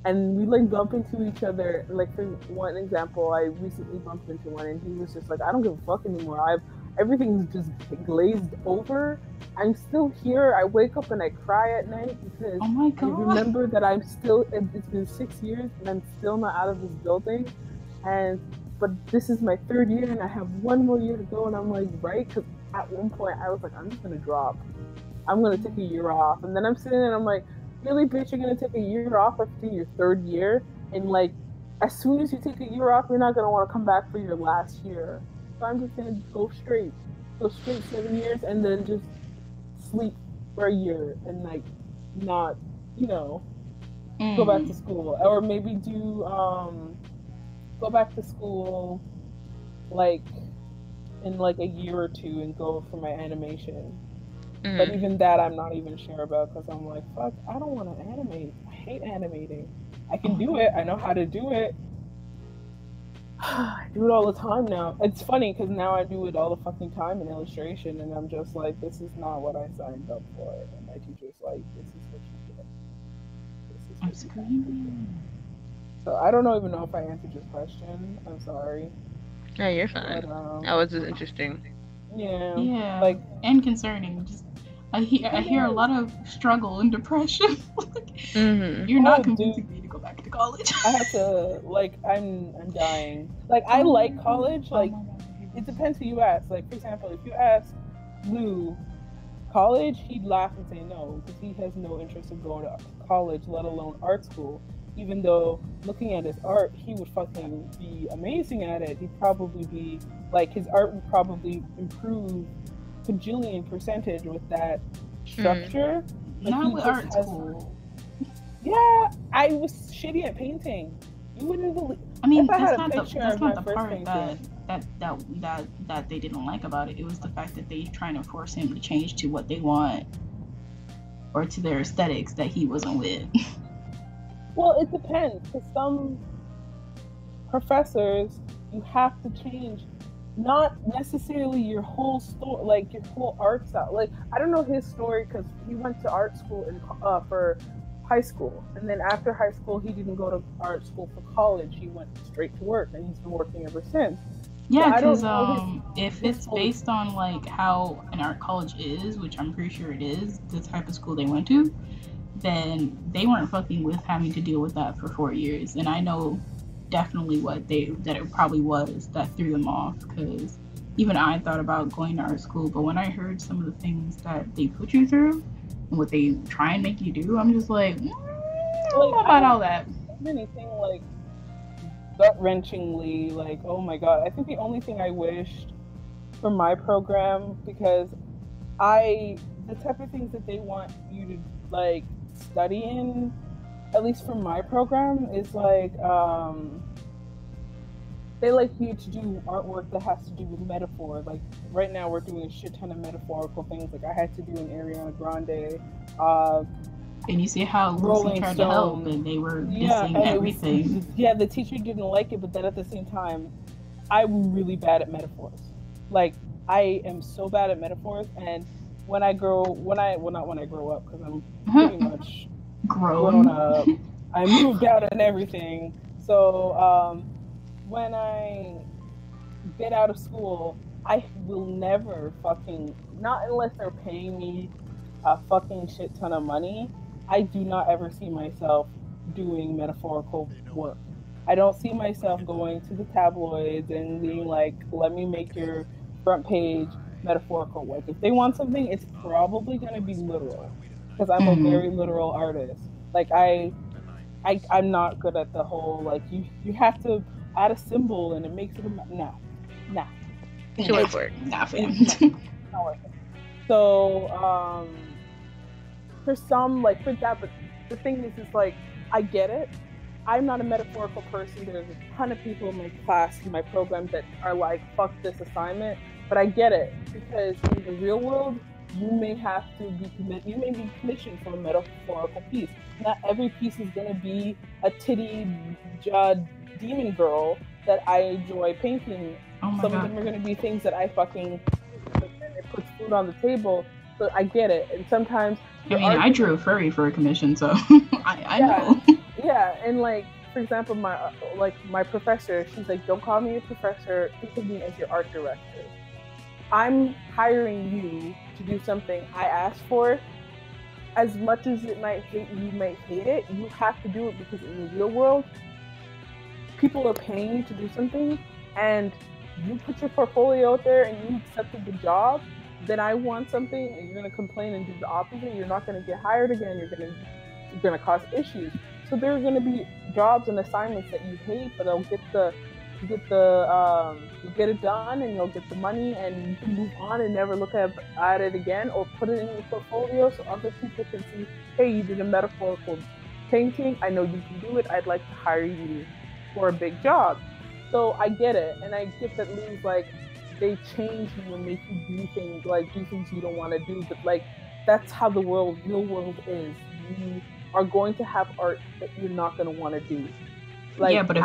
And we like bump into each other. Like for one example, I recently bumped into one, and he was just like, "I don't give a fuck anymore. Everything's just glazed over. I'm still here. I wake up and I cry at night because I remember that I'm still. It's been 6 years and I'm still not out of this building, but this is my 3rd year and I have 1 more year to go." And I'm like, right? Because at one point I was like, I'm just gonna drop. I'm gonna take a year off, and then I'm sitting and I'm like, really, bitch, you're gonna take a year off after your 3rd year, and like as soon as you take a year off, you're not gonna want to come back for your last year. So I'm just gonna go straight 7 years, and then just sleep for a year and like not, go back to school, or maybe do go back to school like in like a year or 2 and go for my animation. But even that I'm not even sure about because I'm like, fuck, I don't want to animate. I hate animating. I can do it. I know how to do it. I do it all the time now. It's funny because now I do it all the fucking time in illustration, and I'm just like, this is not what I signed up for. And my teacher's like, this is what you get. This is what you get. So I don't even know if I answered your question. I'm sorry. No, you're fine. But, that was interesting. Yeah. Like, and concerning. Just I hear a lot of struggle and depression. You're not convincing me to go back to college. I have to, I'm dying. Like, I like college. Like, it depends who you ask. Like, for example, if you ask Lou college, he'd laugh and say no, because he has no interest in going to college, let alone art school. Even though, looking at his art, he would fucking be amazing at it. He'd probably be, like, his art would probably improve bajillion percentage with that structure. Like, not with art school. Yeah, I was shitty at painting. You wouldn't believe. I mean, if I that's had not a picture of my the first part painting. that they didn't like about it. It was the fact that they trying to force him to change to what they want or to their aesthetics that he wasn't with. Well, it depends. Because some professors, you have to change. Not necessarily your whole story, like your whole art style. Like, I don't know his story because he went to art school for high school, and then after high school he didn't go to art school for college. He went straight to work, and he's been working ever since. Yeah, because if it's based on like how an art college is, which I'm pretty sure it is, the type of school they went to, then they weren't fucking with having to deal with that for 4 years. And I know definitely that it probably was that threw them off, because even I thought about going to art school, but when I heard some of the things that they put you through and what they try and make you do, I'm just like, I don't know about all that. Anything like gut-wrenchingly, like, oh my god. I think the only thing I wished for my program, because the type of things that they want you to like study in, at least for my program, is like they like you to do artwork that has to do with metaphor. Like right now, we're doing a shit ton of metaphorical things. Like I had to do an Ariana Grande. And you see how Lucy tried to help, and they were dissing everything. The teacher didn't like it, but then at the same time, I'm really bad at metaphors. Like I am so bad at metaphors, and when I grow up, because I'm pretty much grown up. I moved out and everything. So when I get out of school, I will never not unless they're paying me a fucking shit ton of money, I do not ever see myself doing metaphorical work. I don't see myself going to the tabloids and being like, let me make your front page metaphorical work. If they want something, it's probably going to be literal, because I'm a very literal artist. Like I'm not good at the whole, like, you have to add a symbol and it makes it nah. Too much work. Not working. So for some, like, for that, but the thing is like, I get it. I'm not a metaphorical person. There's a ton of people in my class, in my program, that are like, fuck this assignment. But I get it, because in the real world, you may be commissioned for a metaphorical piece. Not every piece is gonna be a titty-jawed demon girl that I enjoy painting. Some of them are gonna be things that I fucking put food on the table. So I get it. And sometimes I drew a furry for a commission, so I know. Yeah, and like, for example, my professor, she's like, don't call me a professor, think of me as your art director. I'm hiring you to do something I asked for. As much as you might hate it, you have to do it, because in the real world, people are paying you to do something, and you put your portfolio out there and you accepted the job, then I want something and you're going to complain and do the opposite, you're not going to get hired again, you're going to cause issues. So there are going to be jobs and assignments that you hate, but you'll get it done and you'll get the money, and you can move on and never look at it again, or put it in your portfolio so other people can see, hey, you did a metaphorical painting, I know you can do it, I'd like to hire you for a big job. So I get it, and I get that Lou's like, they change you and make you do things you don't want to do, but like, that's how the real world is. You are going to have art that you're not going to want to do. Like, yeah, but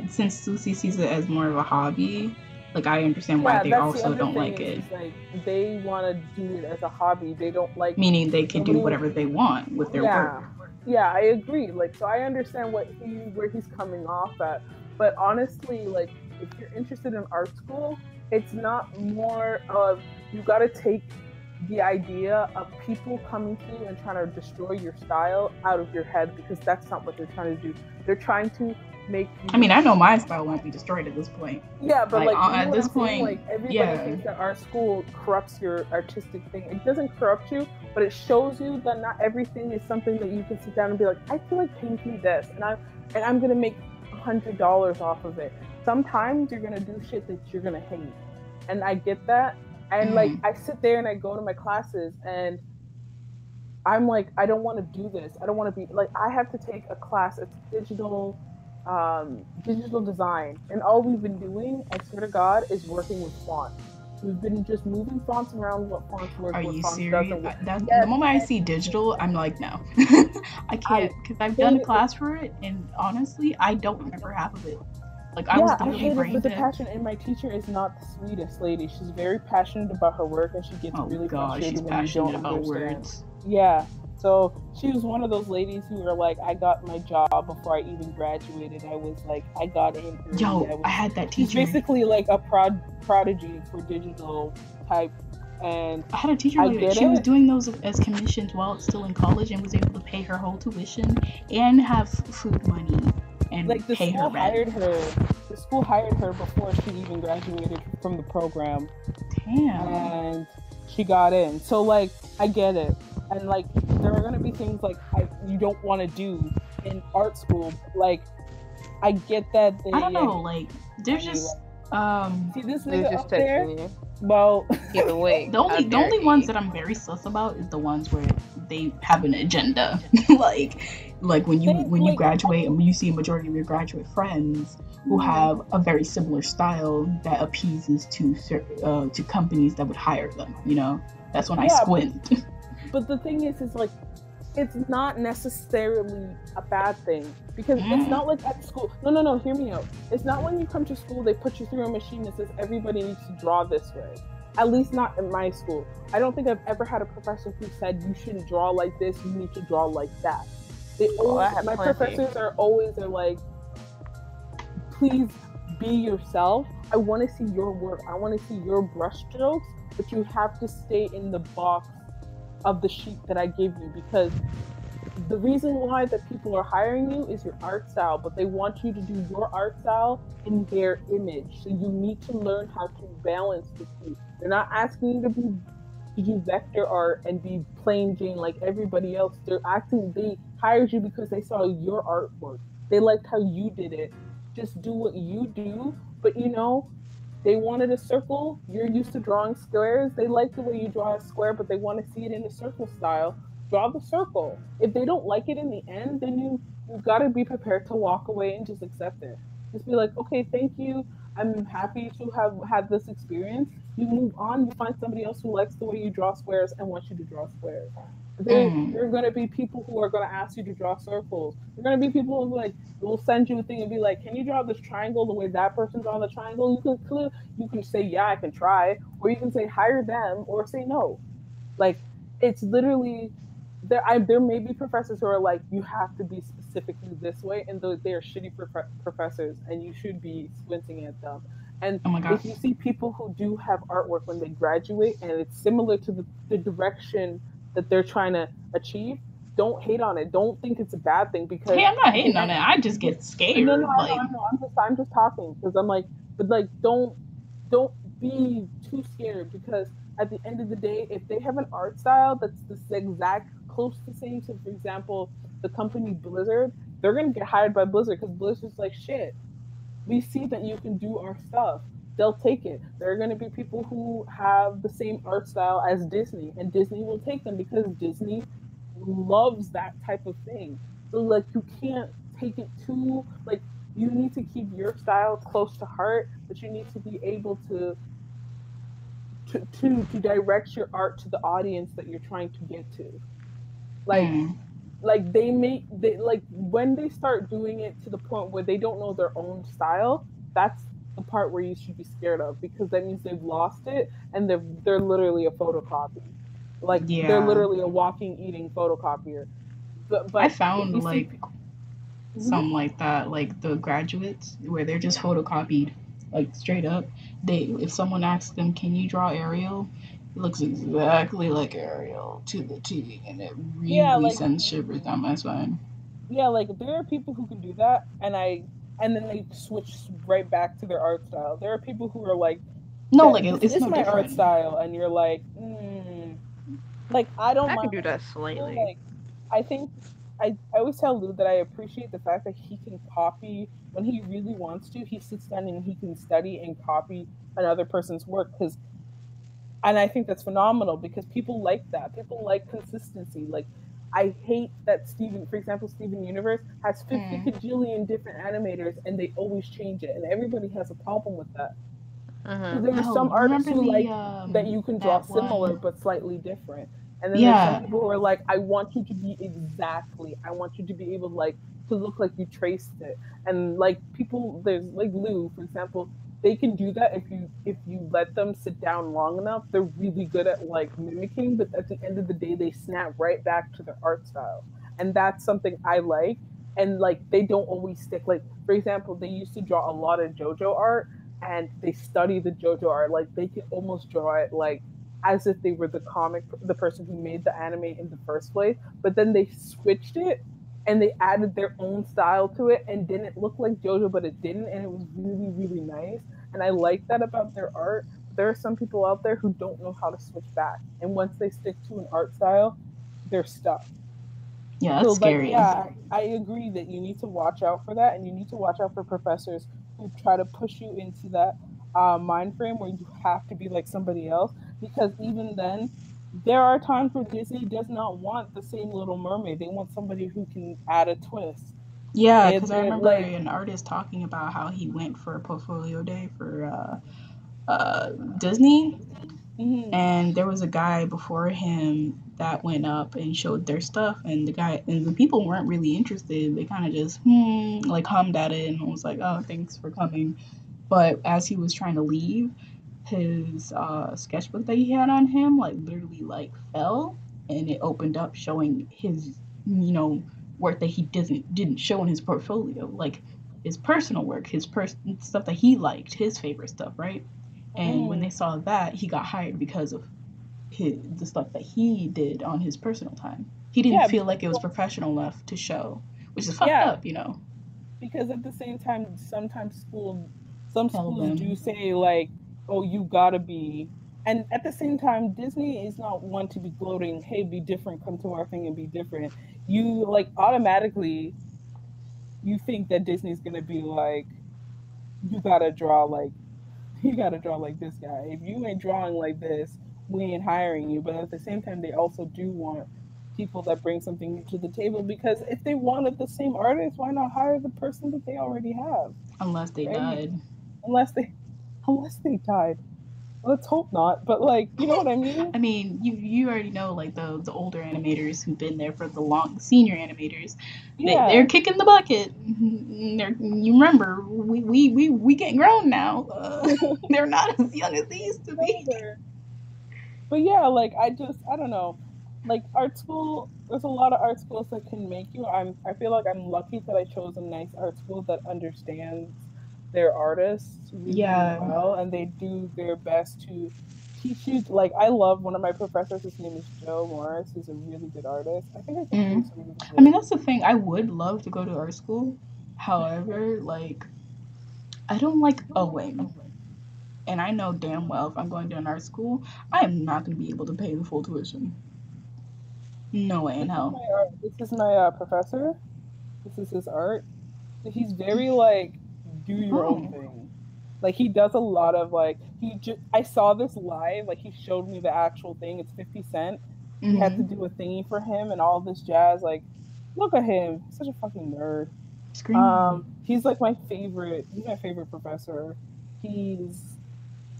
since Lucy sees it as more of a hobby, like, I understand why they also don't like it. Like, they want to do it as a hobby. They don't like... Meaning they can do whatever they want with their work. Yeah, I agree. Like, so I understand where he's coming off at. But honestly, like, if you're interested in art school, it's not more of, you got to take the idea of people coming to you and trying to destroy your style out of your head, because that's not what they're trying to do. They're trying to make you... I mean, I know my style won't be destroyed at this point. Yeah, but like at this point, like, everybody thinks that our school corrupts your artistic thing. It doesn't corrupt you, but it shows you that not everything is something that you can sit down and be like, I feel like painting this, and I'm gonna make $100 off of it. Sometimes you're gonna do shit that you're gonna hate, and I get that. And like, I sit there and I go to my classes and I'm like, I don't want to do this. I don't want to be like, I have to take a class. It's digital design, and all we've been doing, I swear to God, is working with fonts. We've been just moving fonts around, what fonts work. Are what you fonts serious? Doesn't work. Yes. The moment I see digital, I'm like, no, I can't, because I've done a class for it, and honestly, I don't remember half of it. Like, I hate it with the passion, and my teacher is not the sweetest lady. She's very passionate about her work, and she gets really frustrated when you don't understand. Words. Yeah, so she was one of those ladies who were like, I got my job before I even graduated. I was like, I got in early. I had that teacher. She's basically like a prodigy for digital type. And I had a teacher like that. She was doing those as commissions while still in college, and was able to pay her whole tuition and have food money. And like, the pay school her rent. The school hired her before she even graduated from the program. Damn. And she got in. So like, I get it. And like, there are gonna be things like you don't want to do in art school. Like, I get that. I don't know. Like, there's just see this nigga up there. Well, get away. The only ones that I'm very sus about is the ones where they have an agenda. Like, Like when you graduate and you see a majority of your graduate friends who have a very similar style that appeases to companies that would hire them, you know, that's when I squint. But the thing is like, it's not necessarily a bad thing, because it's not like at school. No, hear me out. It's not when you come to school, they put you through a machine that says everybody needs to draw this way. At least not in my school. I don't think I've ever had a professor who said you shouldn't draw like this, you need to draw like that. My professors are always like, please be yourself. I want to see your work. I want to see your brush strokes, but you have to stay in the box of the sheet that I give you, because the reason why that people are hiring you is your art style, but they want you to do your art style in their image. So you need to learn how to balance the two. They're not asking you to do vector art and be plain Jane like everybody else. They hired you because they saw your artwork. They liked how you did it. Just do what you do. But you know, they wanted a circle. You're used to drawing squares. They like the way you draw a square, but they want to see it in a circle style. Draw the circle. If they don't like it in the end, then you've got to be prepared to walk away and just accept it. Just be like, okay, thank you. I'm happy to have had this experience. You move on. You find somebody else who likes the way you draw squares and wants you to draw squares. There are going to be people who are going to ask you to draw circles. There are going to be people who will send you a thing and be like, can you draw this triangle the way that person draw the triangle? You can say, yeah, I can try. Or you can say, hire them, or say no. Like, it's literally... There may be professors who are like, you have to be specifically this way, and they are shitty professors, and you should be squinting at them. And if you see people who do have artwork when they graduate, and it's similar to the direction that they're trying to achieve, don't hate on it. Don't think it's a bad thing, because I'm not hating on it. I just get scared. No, I know. I'm just talking, because I'm like, but like, don't be too scared, because at the end of the day, if they have an art style that's this exact close to same to, for example, the company Blizzard, they're gonna get hired by Blizzard, because Blizzard's like, shit, we see that you can do our stuff. They'll take it. There are going to be people who have the same art style as Disney, and Disney will take them because Disney loves that type of thing. So like, you can't take it too, like, you need to keep your style close to heart, but you need to be able to direct your art to the audience that you're trying to get to. Like, like when they start doing it to the point where they don't know their own style, that's the part where you should be scared of, because that means they've lost it, and they're literally a photocopy. Like, they're literally a walking, eating photocopier. But I found some like that, like the graduates where they're just photocopied, like straight up. If someone asks them, can you draw Ariel? It looks exactly like Ariel to the T, and it really sends shivers down my spine. Yeah, like, there are people who can do that, and then they switch right back to their art style. There are people who are like, no, like, it's no my different. Art style, and you're like, like, I can do that slightly. Like, I think I always tell Lou that I appreciate the fact that he can copy when he really wants to. He sits down and he can study and copy another person's work, and I think that's phenomenal, because people like that. People like consistency. Like, I hate that for example, Steven Universe has 50 kajillion different animators, and they always change it, and everybody has a problem with that. There are some artists who that you can draw similar but slightly different. And then there's some people who are like, I want you to be exactly. I want you to be able to look like you traced it. And like, people, there's like Lou, for example, they can do that if you let them sit down long enough. They're really good at like mimicking, but at the end of the day, they snap right back to their art style. And that's something I like. And like, they don't always stick. Like, for example, they used to draw a lot of JoJo art, and they study the JoJo art. Like, they could almost draw it like as if they were the person who made the anime in the first place. But then they switched it, and they added their own style to it, and didn't look like JoJo, but it didn't, and it was really, really nice. And I like that about their art. There are some people out there who don't know how to switch back, and once they stick to an art style, they're stuck. Yeah, that's scary. I agree that you need to watch out for that, and you need to watch out for professors who try to push you into that mind frame where you have to be like somebody else, because even then, there are times where Disney does not want the same Little Mermaid. They want somebody who can add a twist. Yeah, And because I they're remember like, an artist talking about how he went for a portfolio day for Disney, mhm. and there was a guy before him that went up and showed their stuff, and the people weren't really interested. They kind of just like hummed at it and was like, "Oh, thanks for coming." But as he was trying to leave, his sketchbook that he had on him like literally like fell, and it opened up showing his work that he didn't show in his portfolio, like his personal work, his stuff that he liked, his favorite stuff, right? And when they saw that, he got hired because of the stuff that he did on his personal time. He didn't Yeah, feel like it was professional enough to show, which is fucked yeah, up. because at the same time, sometimes some Tell schools do them. say like, "Oh, you gotta be," and at the same time, Disney is not one to be gloating. Hey, be different. Come to our thing and be different. You like automatically you think that Disney's gonna be like, you gotta draw like you gotta draw like this guy. If you ain't drawing like this, we ain't hiring you. But at the same time, they also do want people that bring something new to the table, because if they wanted the same artist, why not hire the person that they already have, Unless they right? died. Unless they unless they died. Let's hope not. But like, you know what I mean? I mean, you already know, like the older animators who've been there for the long senior animators, they're Yeah. kicking the bucket. You remember we getting grown now. They're not as young as they used to be. But yeah, like I don't know. Like art school, there's a lot of art schools that can make you. I feel like I'm lucky that I chose a nice art school that understands their artists really, really Yeah, well, and they do their best to teach you. Like I love one of my professors, his name is Joe Morris. He's a really good artist. I think I can show you mm. some of his I mean work. that's the thing. I would love to go to art school. However, like I don't like owing. And I know damn well if I'm going to an art school, I am not going to be able to pay the full tuition. No way in hell. This is my professor. This is his art. He's very like do your own Oh. thing. Like he does a lot of like I saw this live. Like he showed me the actual thing. It's 50 Cent. He had to Mm-hmm. do a thingy for him and all this jazz. Like, look at him. He's such a fucking nerd. Scream. He's like my favorite. He's my favorite professor. He's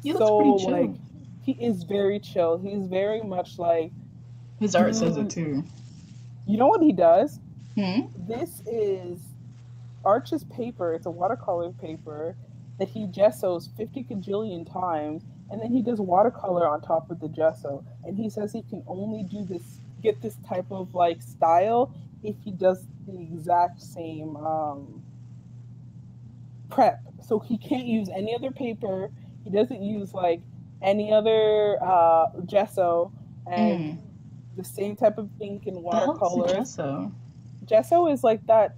He looks so pretty like chill. he is very chill. He's very much like, His art says it dude. too. You know what he does? Hmm? This is Arch's paper. It's a watercolor paper that he gessos 50 cajillion times, and then he does watercolor on top of the gesso. And he says he can only get this type of like style if he does the exact same prep. So he can't use any other paper. He doesn't use like any other gesso, and Mm. the same type of ink and The hell's the watercolors. gesso? Gesso is like that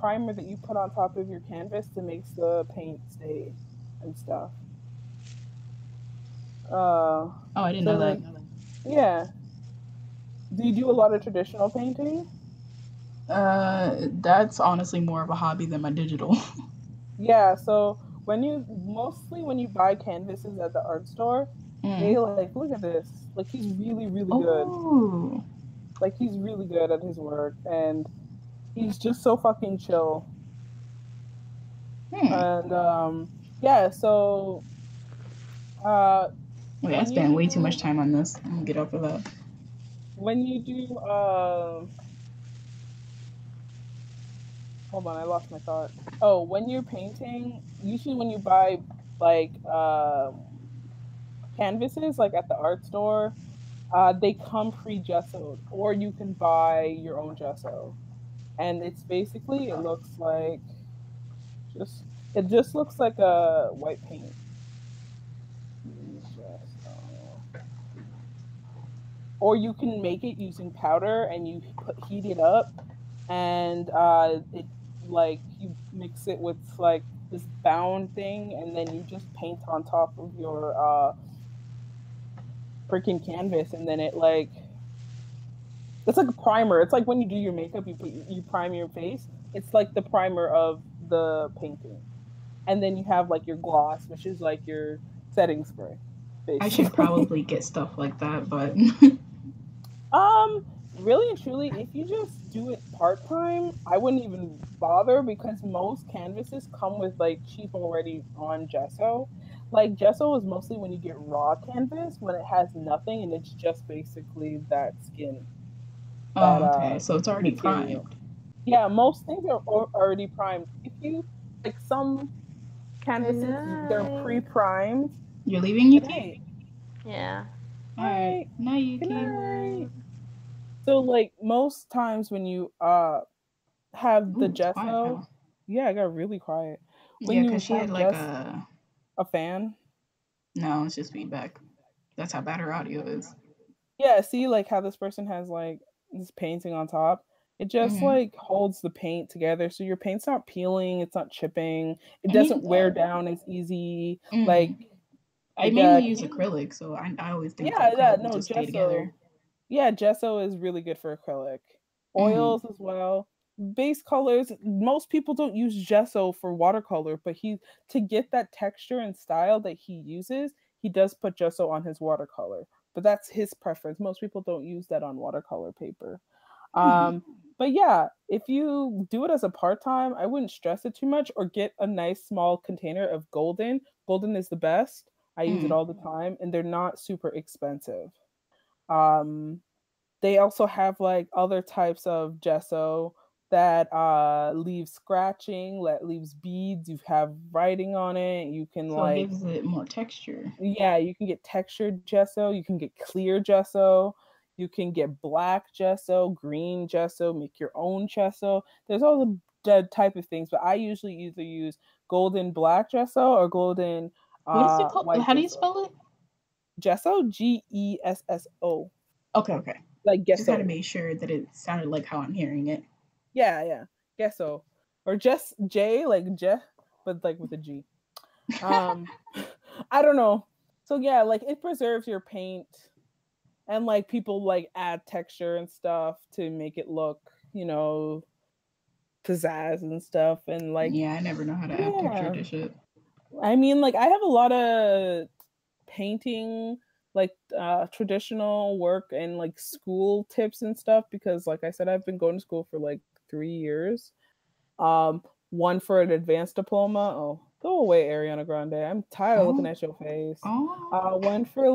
primer that you put on top of your canvas that makes the paint stay and stuff. Oh, I didn't So know that. then, yeah. Do you do a lot of traditional painting? That's honestly more of a hobby than my digital. Yeah. So when you buy canvases at the art store, they Mm. like look at this. Like he's really really good. Oh. Like he's really good at his work, and he's just so fucking chill. Hmm. And yeah. So Wait, I when you spent way too much do time on this. I'm gonna get off of that. when you do hold on, I lost my thought. Oh, when you're painting, usually when you buy like canvases like at the art store, they come pre-gessoed, or you can buy your own gesso. And it's basically it looks like just it just looks like a white paint. Or you can make it using powder and you heat it up, and it like you mix it with like this bound thing, and then you just paint on top of your freaking canvas, and then it's like a primer. It's like when you do your makeup, you prime your face. It's like the primer of the painting, and then you have like your gloss, which is like your setting spray. I should probably get stuff like that, but really and truly, if you just do it part-time, I wouldn't even bother because most canvases come with like cheap already on gesso. Like gesso is mostly when you get raw canvas when it has nothing and it's just basically that skin. That okay, so it's already material. primed. Yeah, most things are already primed. If you like some canvases, they're pre-primed. You're leaving, Yuki? Yeah. Alright. Night, Yuki. Good night. So like most times when you have the gesso, yeah, I got really quiet. When because she had like a fan. No, it's just feedback. That's how bad her audio is. Yeah, see like how this person has like this painting on top. It just like holds the paint together, so your paint's not peeling, it's not chipping, it doesn't wear down as easy. Like I mainly use acrylic, so I always think acrylic will just stay together. Yeah, gesso is really good for acrylic. Oils as well. Base colors, most people don't use gesso for watercolor, but to get that texture and style that he uses, he does put gesso on his watercolor. But that's his preference. Most people don't use that on watercolor paper. But yeah, if you do it as a part-time, I wouldn't stress it too much or get a nice small container of golden. Golden is the best. I use it all the time and they're not super expensive. They also have like other types of gesso that leaves scratching, that leaves beads. You have writing on it. You can so it gives it more texture. Yeah, you can get textured gesso. You can get clear gesso. You can get black gesso, green gesso, make your own gesso. There's all the type of things, but I usually either use golden black gesso or golden what is it called? How do you spell it? Gesso, Gesso. Okay. Like gesso. Just gotta make sure that it sounded like how I'm hearing it. Yeah. Gesso. Or just J, like Jeff, but like with a G. I don't know. So yeah, like it preserves your paint. And like people like add texture and stuff to make it look, pizzazz and stuff. And like I never know how to add texture to shit. I mean, like I have a lot of painting, like traditional work and like school tips and stuff because, like I said, I've been going to school for like 3 years. One for an advanced diploma. Oh, go away, Ariana Grande. I'm tired of looking at your face. One for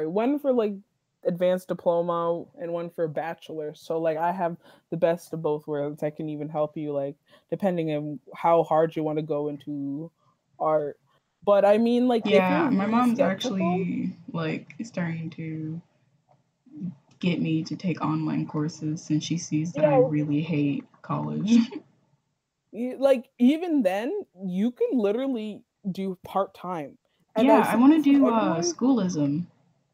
one for like advanced diploma and one for bachelor. So like I have the best of both worlds. I can even help you like depending on how hard you want to go into art. But I mean like my mom's actually like starting to get me to take online courses since she sees that I really hate college. Like even then you can literally do part-time. And I want to do schoolism.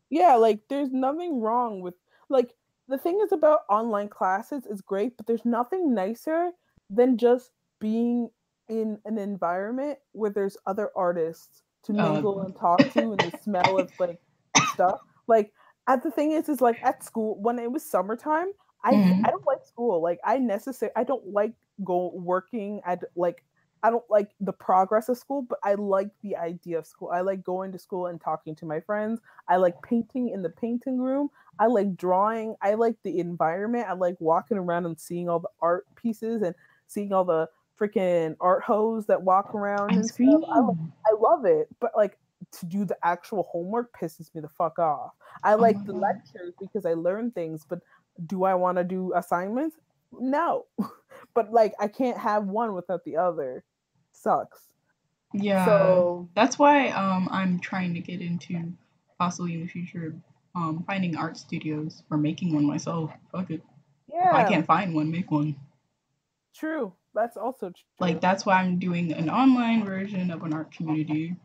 Yeah, like there's nothing wrong with like the thing is about online classes is great, but there's nothing nicer than just being in an environment where there's other artists to mingle and talk to and the smell of like stuff. Like the thing is like at school when it was summertime, I don't like school. Like I don't like working at like I don't like the progress of school, but I like the idea of school. I like going to school and talking to my friends. I like painting in the painting room. I like drawing. I like the environment. I like walking around and seeing all the art pieces and seeing all the freaking art hoes that walk around and stuff. I love it. But like to do the actual homework pisses me the fuck off. I like the lectures because I learn things, but do I want to do assignments? No. But like I can't have one without the other. Sucks. Yeah. So that's why I'm trying to get into possibly in the future finding art studios or making one myself. Fuck it. Yeah. If I can't find one, make one. True. That's also true. Like that's why I'm doing an online version of an art community.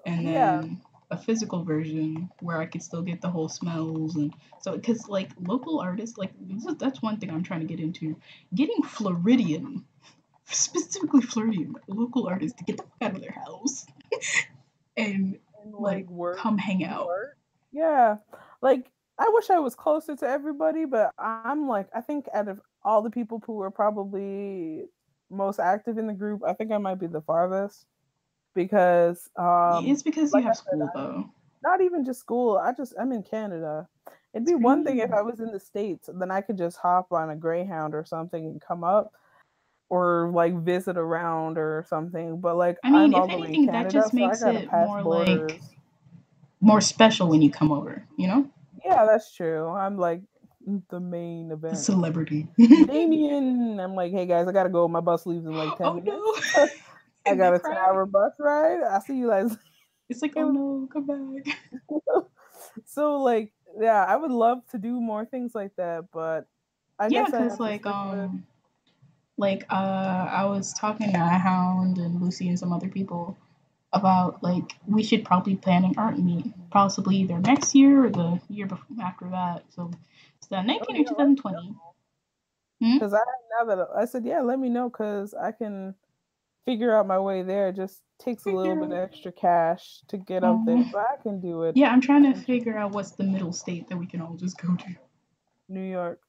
And then a physical version where I could still get the whole smells and so because like local artists like that's one thing I'm trying to get into. Getting Floridian. Specifically Floridian, local artists to get the fuck out of their house and like come hang out. Yeah, like I wish I was closer to everybody, but I'm like I think out of all the people who are probably most active in the group. I think I might be the farthest because It's because you like I have said, school though. not even just school. I'm in Canada. It'd be one thing if I was in the States, then I could just hop on a Greyhound or something and come up or like visit around or something. But like I mean, I'm if all the way in anything, that Canada, just so I makes gotta it pass more like borders. more special when you come over, you know? Yeah, that's true. I'm like the main The event. celebrity. Damien, I'm like, hey guys, I gotta go. My bus leaves in like 10 Oh minutes. no. I And got they a cry. 2 hour bus ride. I'll see you guys. It's like, oh no, come back. So like, yeah, I would love to do more things like that, but I Yeah, guess I because have to stick with. I was talking to Hound and Lucy and some other people about like we should probably plan an art meet, possibly either next year or the year before after that. So it's the Oh 19 or yeah, let me 2020. because I now that I said yeah, let me know because I can figure out my way there. It just takes a little Figure bit out. of extra cash to get up there, but I can do it. Yeah, I'm trying to figure out what's the middle state that we can all just go to. New York.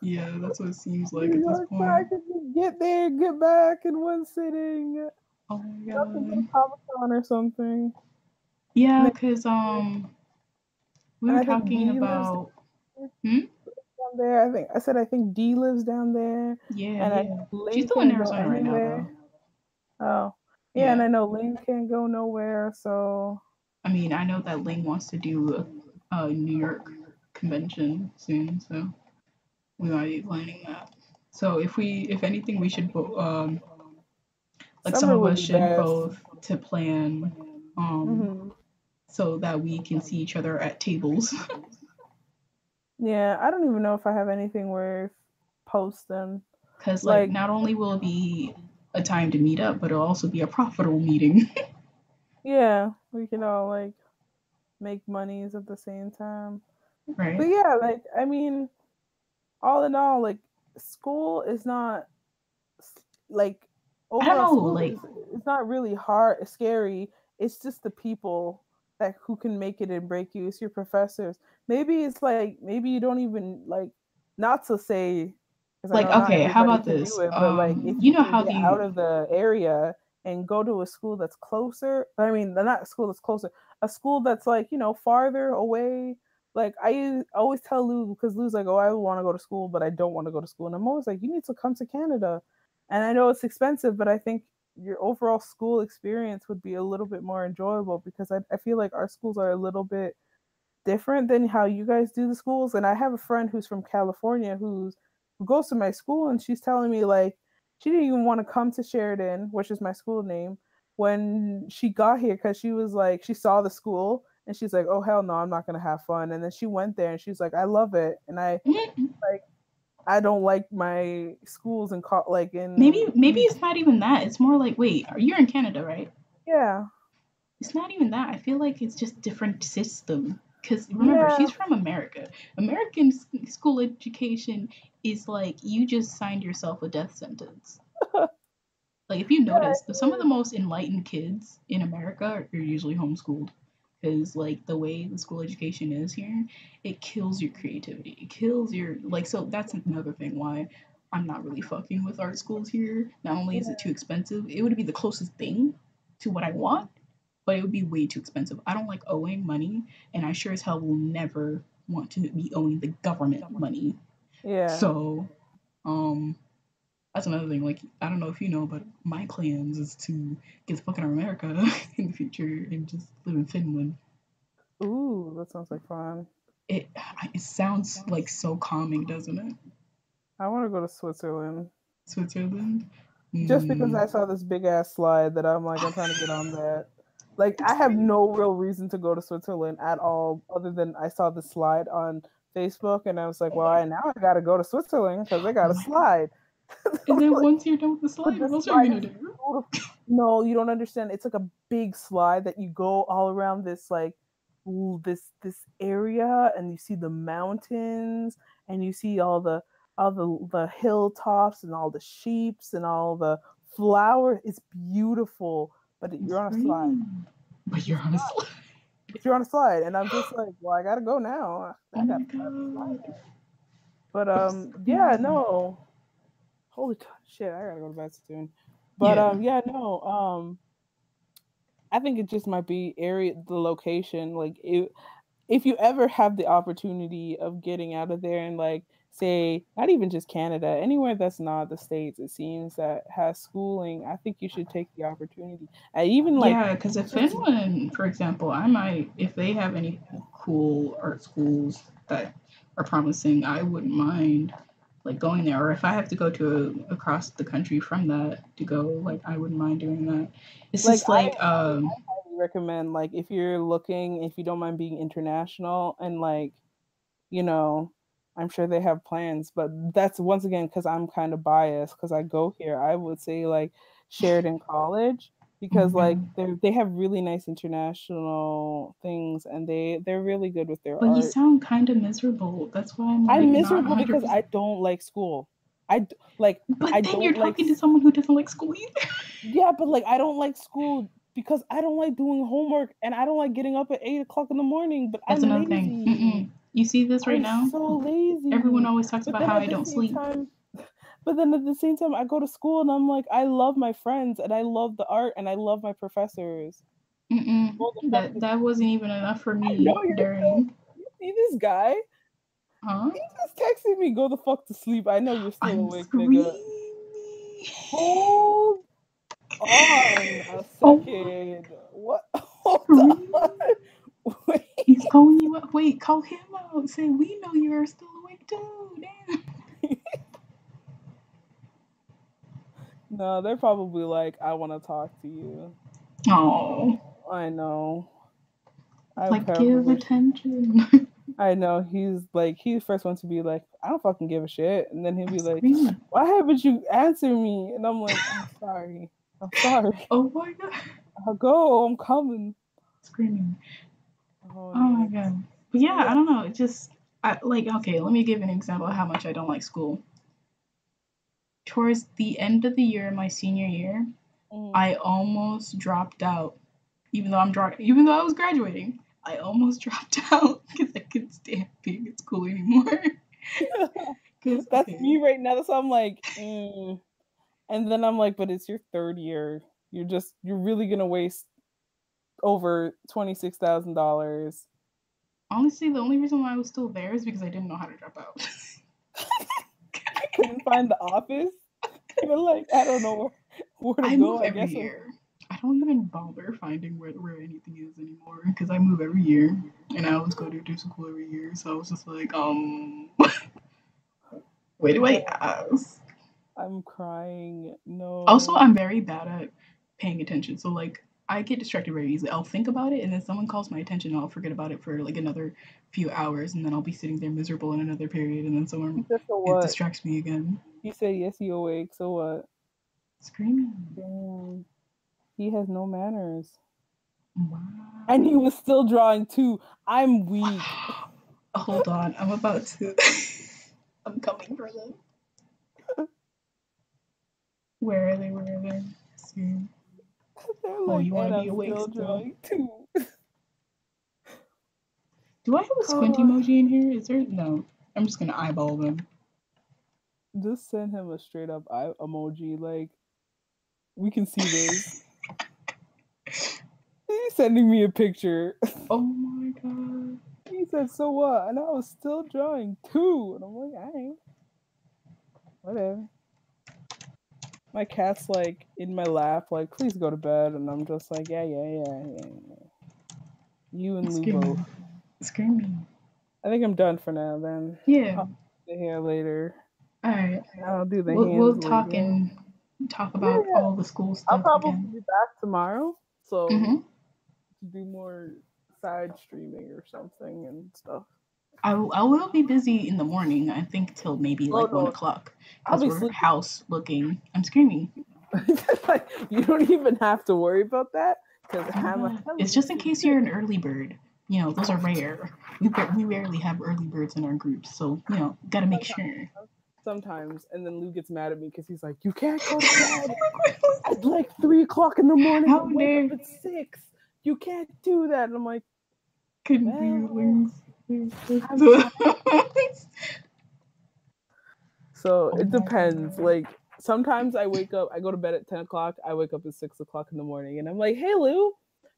Yeah, that's what it seems like New at this York, so I point. can just get there and get back in one sitting. Oh my Nothing but god. Comic Con or something. Yeah, And, cause we and were I think talking D lives about down there. I think D lives down there, yeah, and I yeah. know She's Lynn still in can't go Arizona right now though. anywhere. Oh, yeah, and Yeah. I know Lynn can't go nowhere. So I mean, I know that Ling wants to do a New York convention soon, so we might be planning that. So if anything, we should like some summer of would us be should best. both to plan Hmm. so that we can see each other at tables. Yeah, I don't even know if I have anything worth posting. Because like Like, not only will it be a time to meet up, but it'll also be a profitable meeting. yeah, we can all like make monies at the same time. But Right? yeah, like I mean, all in all, like school is not like I don't overall know, school like is it's not really hard scary. It's just the people that who can make it and break you. It's your professors. Maybe it's like maybe you don't even like not to say because I know not okay, how everybody about can this? do it, but like if You you know can how get out the of the area and go to a school that's closer. I mean, not a school that's closer, a school that's like farther away. Like I always tell Lou because Lou's like, oh, I want to go to school, but I don't want to go to school, and I'm always like, you need to come to Canada, and I know it's expensive, but I think your overall school experience would be a little bit more enjoyable because I feel like our schools are a little bit different than how you guys do the schools. And I have a friend who's from California who goes to my school, and she's telling me like she didn't even want to come to Sheridan, which is my school name, when she got here because she was like she saw the school and she's like, oh hell no, I'm not gonna have fun. And then she went there and she's like, I love it, and like I don't like my schools and like maybe it's not even that. It's more like, wait, you're in Canada, right? yeah. It's not even that. I feel like it's just different system. Because remember, Yeah. she's from America. American school education is like you just signed yourself a death sentence. Like if you notice, some of the most enlightened kids in America are usually homeschooled. Because like the way the school education is here, it kills your creativity. It kills your like. So that's another thing why I'm not really fucking with art schools here. Not only is it too expensive, it would be the closest thing to what I want, but it would be way too expensive. I don't like owing money, and I sure as hell will never want to be owing the government money. Yeah. So, that's another thing. Like, I don't know if you know, but my plans is to get the fuck out of America in the future and just live in Finland. Ooh, that sounds like fun. It sounds like so calming, doesn't it? I want to go to Switzerland. Switzerland. Just because I saw this big ass slide that I'm like, I'm trying to get on that. Like, I have no real reason to go to Switzerland at all, other than I saw the slide on Facebook, and I was like, well, now I got to go to Switzerland because they got a slide. And then Like, once you're done with the slide, what else are you gonna do? No, you don't understand. It's like a big slide that you go all around this like this area, and you see the mountains, and you see all the hilltops and all the sheeps and all the flowers. It's beautiful, but you're on a slide. But you're on a slide. But you're on a slide, and I'm just like, well, I gotta go now. Oh my god. But yeah, no. shit, I gotta go to bed soon. But Yeah. I think it just might be the location. Like, if you ever have the opportunity of getting out of there and like say not even just Canada, anywhere that's not the States, it seems that has schooling, I think you should take the opportunity. And even like Yeah, because if just Finland, for example, I might, if they have any cool art schools that are promising, I wouldn't mind like going there. Or if I have to go to across the country from that to go, like I wouldn't mind doing that. It's like just like I recommend, like, if you're looking, if you don't mind being international, and like, you know, I'm sure they have plans, but that's once again because I'm kind of biased because I go here. I would say like Sheridan College, because like mhm. they have really nice international things, and they're really good with their But you art. sound kind of miserable. That's why I'm like I'm not miserable because 100%. I don't like school. Like I But then you're don't like talking to someone who doesn't like school either. yeah, but like I don't like school because I don't like doing homework, and I don't like getting up at 8 o'clock in the morning. But That's I'm another thing. lazy. You see this right I'm now? so Everyone lazy. always talks But about then how at I the don't same sleep. time, but then at the same time, I go to school and I'm like, I love my friends and I love the art and I love my professors. Well, the fact is, That wasn't even enough for I know me you're so. during. You see this guy? Huh? He just texted me, "Go the fuck to sleep." I know you're still I'm awake, nigga. screaming. Hold on a Oh, second. What? Hold screaming. on. Wait. He's calling you up. Wait, call him out. Say we know you are still awake too. Damn. No, they're probably like, I want to talk to you. Oh, I know. I like probably give wish. attention. I know. He's like, he's the first one to be like, I don't fucking give a shit. And then he'll I'm be like, screaming. why haven't you answered me? And I'm like, I'm sorry. I'm sorry. Oh my god. I'll go. I'm coming. Screaming. Oh, Oh my no. god. But yeah, I don't know. It just okay, let me give an example of how much I don't like school. Towards the end of the year, my senior year, I almost dropped out. Even though even though I was graduating, I almost dropped out because I couldn't stand being at school anymore. That's me right now. That's why I'm like, And then I'm like, but it's your third year. You're really gonna waste over $26,000. Honestly, the only reason why I was still there is because I didn't know how to drop out. Couldn't find the office. You're like, I don't know where to I go. move I every guess year. I don't even bother finding where anything is anymore because I move every year, and I always go to school every year. So I was just like, where do I ask? I'm crying. No. Also, I'm very bad at paying attention. So like, I get distracted very easily. I'll think about it, and then someone calls my attention, and I'll forget about it for like another few hours, and then I'll be sitting there miserable in another period, and then someone So what? distracts me again. He said yes, you awake. So what? Screaming. Damn. He has no manners. Wow. And he was still drawing too. I'm weak. Hold on, I'm about to. I'm coming for them. Where are they? See. Like, You want to be I'm awake still still? drawing too. Do I have a squint emoji in here? Is there? No. I'm just gonna eyeball them. Just send him a straight up eye emoji. Like, we can see this. He's sending me a picture. Oh my god. He said, so what? And I was still drawing too. And I'm like, alright. Whatever. My cat's like in my lap, like, please go to bed. And I'm just like, yeah. You and Lubo. Screaming. I think I'm done for now then. Yeah. I'll see the hair later. Alright. I'll do the We'll hands talk later. and talk about all the school stuff I'll probably again. be back tomorrow. So do more side streaming or something and stuff. I will be busy in the morning, I think, till maybe 1 o'clock. Because we're house looking. I'm screaming. You don't even have to worry about that. It's just in case you're an early bird. You know, those are rare. We rarely have early birds in our groups, so, you know, gotta make sure. Sometimes, and then Lou gets mad at me because he's like, you can't go to bed at like 3 o'clock in the morning and wake up at 6. You can't do that. And I'm like, so it depends. Like, sometimes I wake up, I go to bed at 10 o'clock, I wake up at 6 o'clock in the morning, and I'm like, hey, Lou,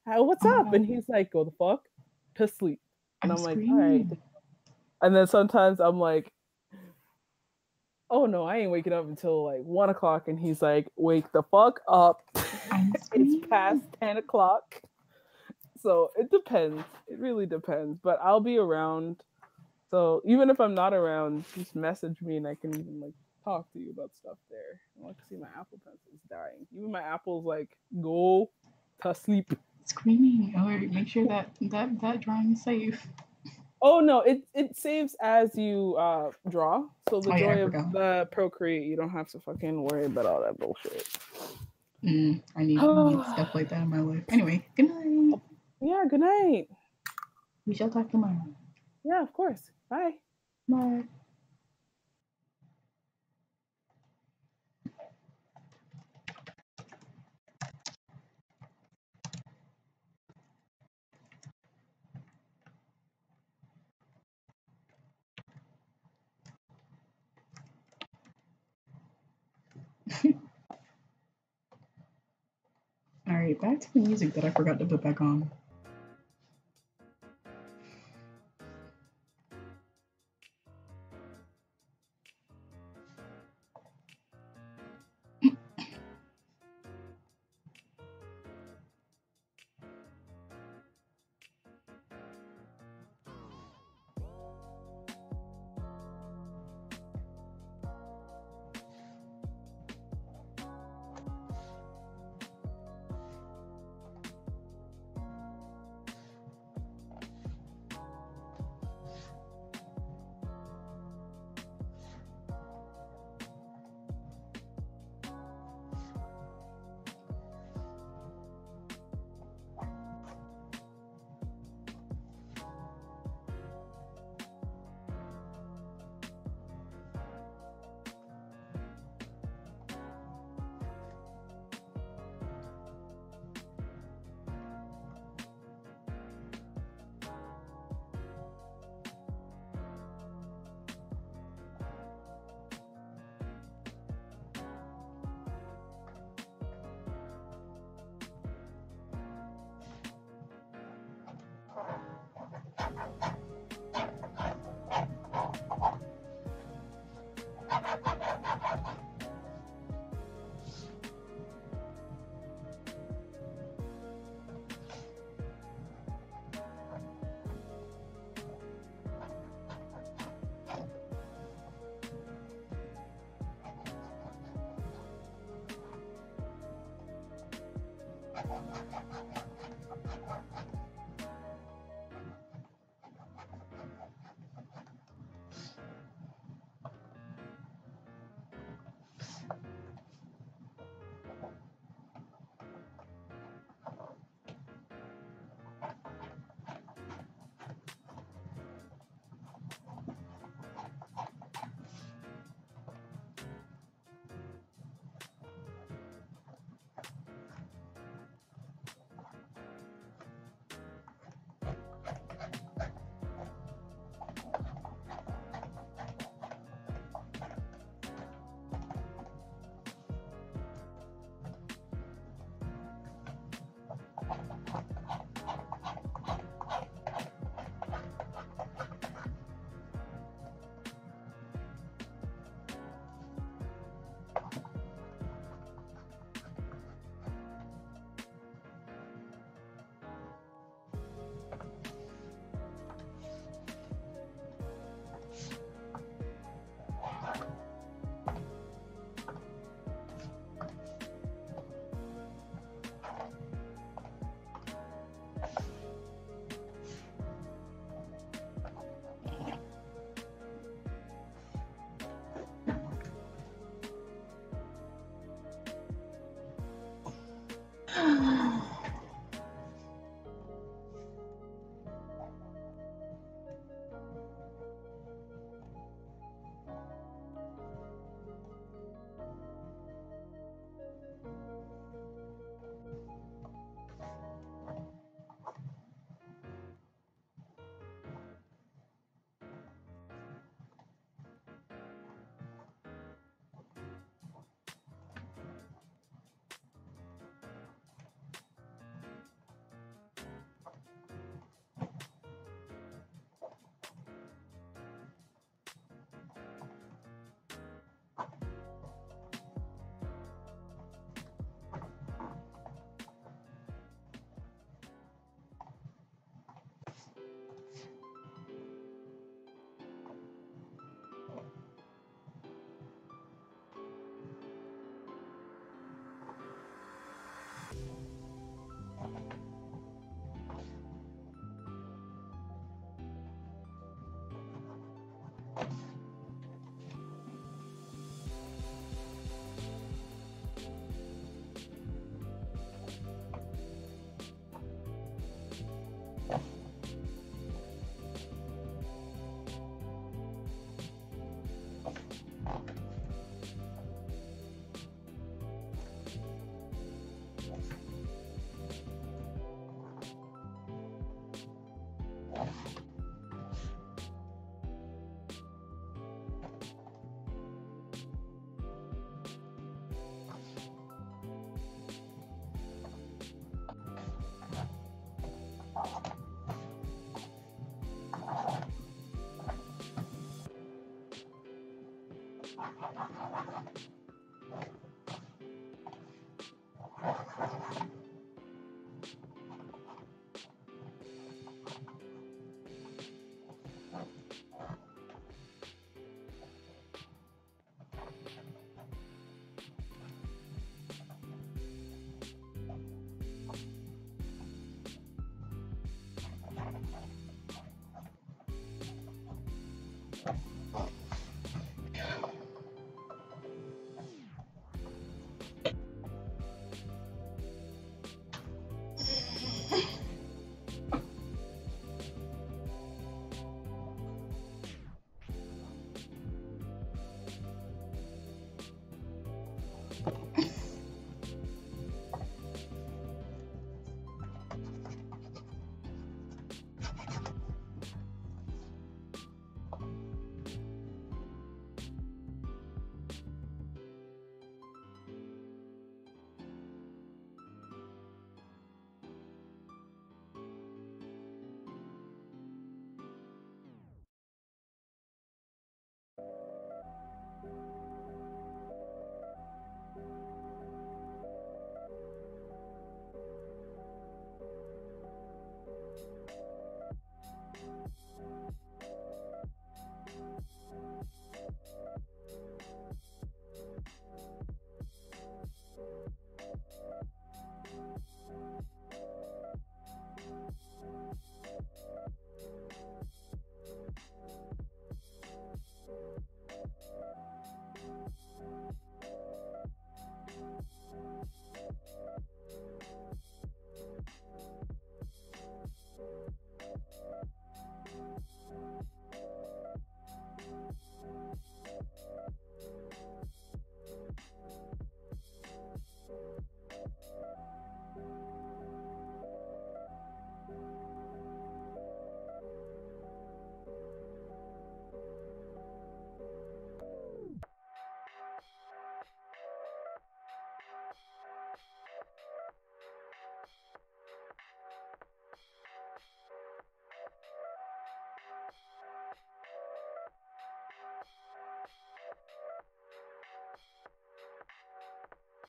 what's up? And he's like, go the fuck to sleep. And I'm like, all right. And then sometimes I'm like, oh no, I ain't waking up until like 1 o'clock. And he's like, wake the fuck up. It's past 10 o'clock. So it depends. It really depends. But I'll be around. So even if I'm not around, just message me and I can even like talk to you about stuff there. I want to see my Apple Pencil is dying. Even my Apple's like, go to sleep. Screaming. Oh, make sure that drawing is safe. Oh no, it saves as you draw. So the joy of the Procreate, you don't have to fucking worry about all that bullshit. I need stuff like that in my life. Anyway, good night. Yeah, good night. We shall talk tomorrow. Yeah, of course. Bye. Bye. Alright, back to the music that I forgot to put back on.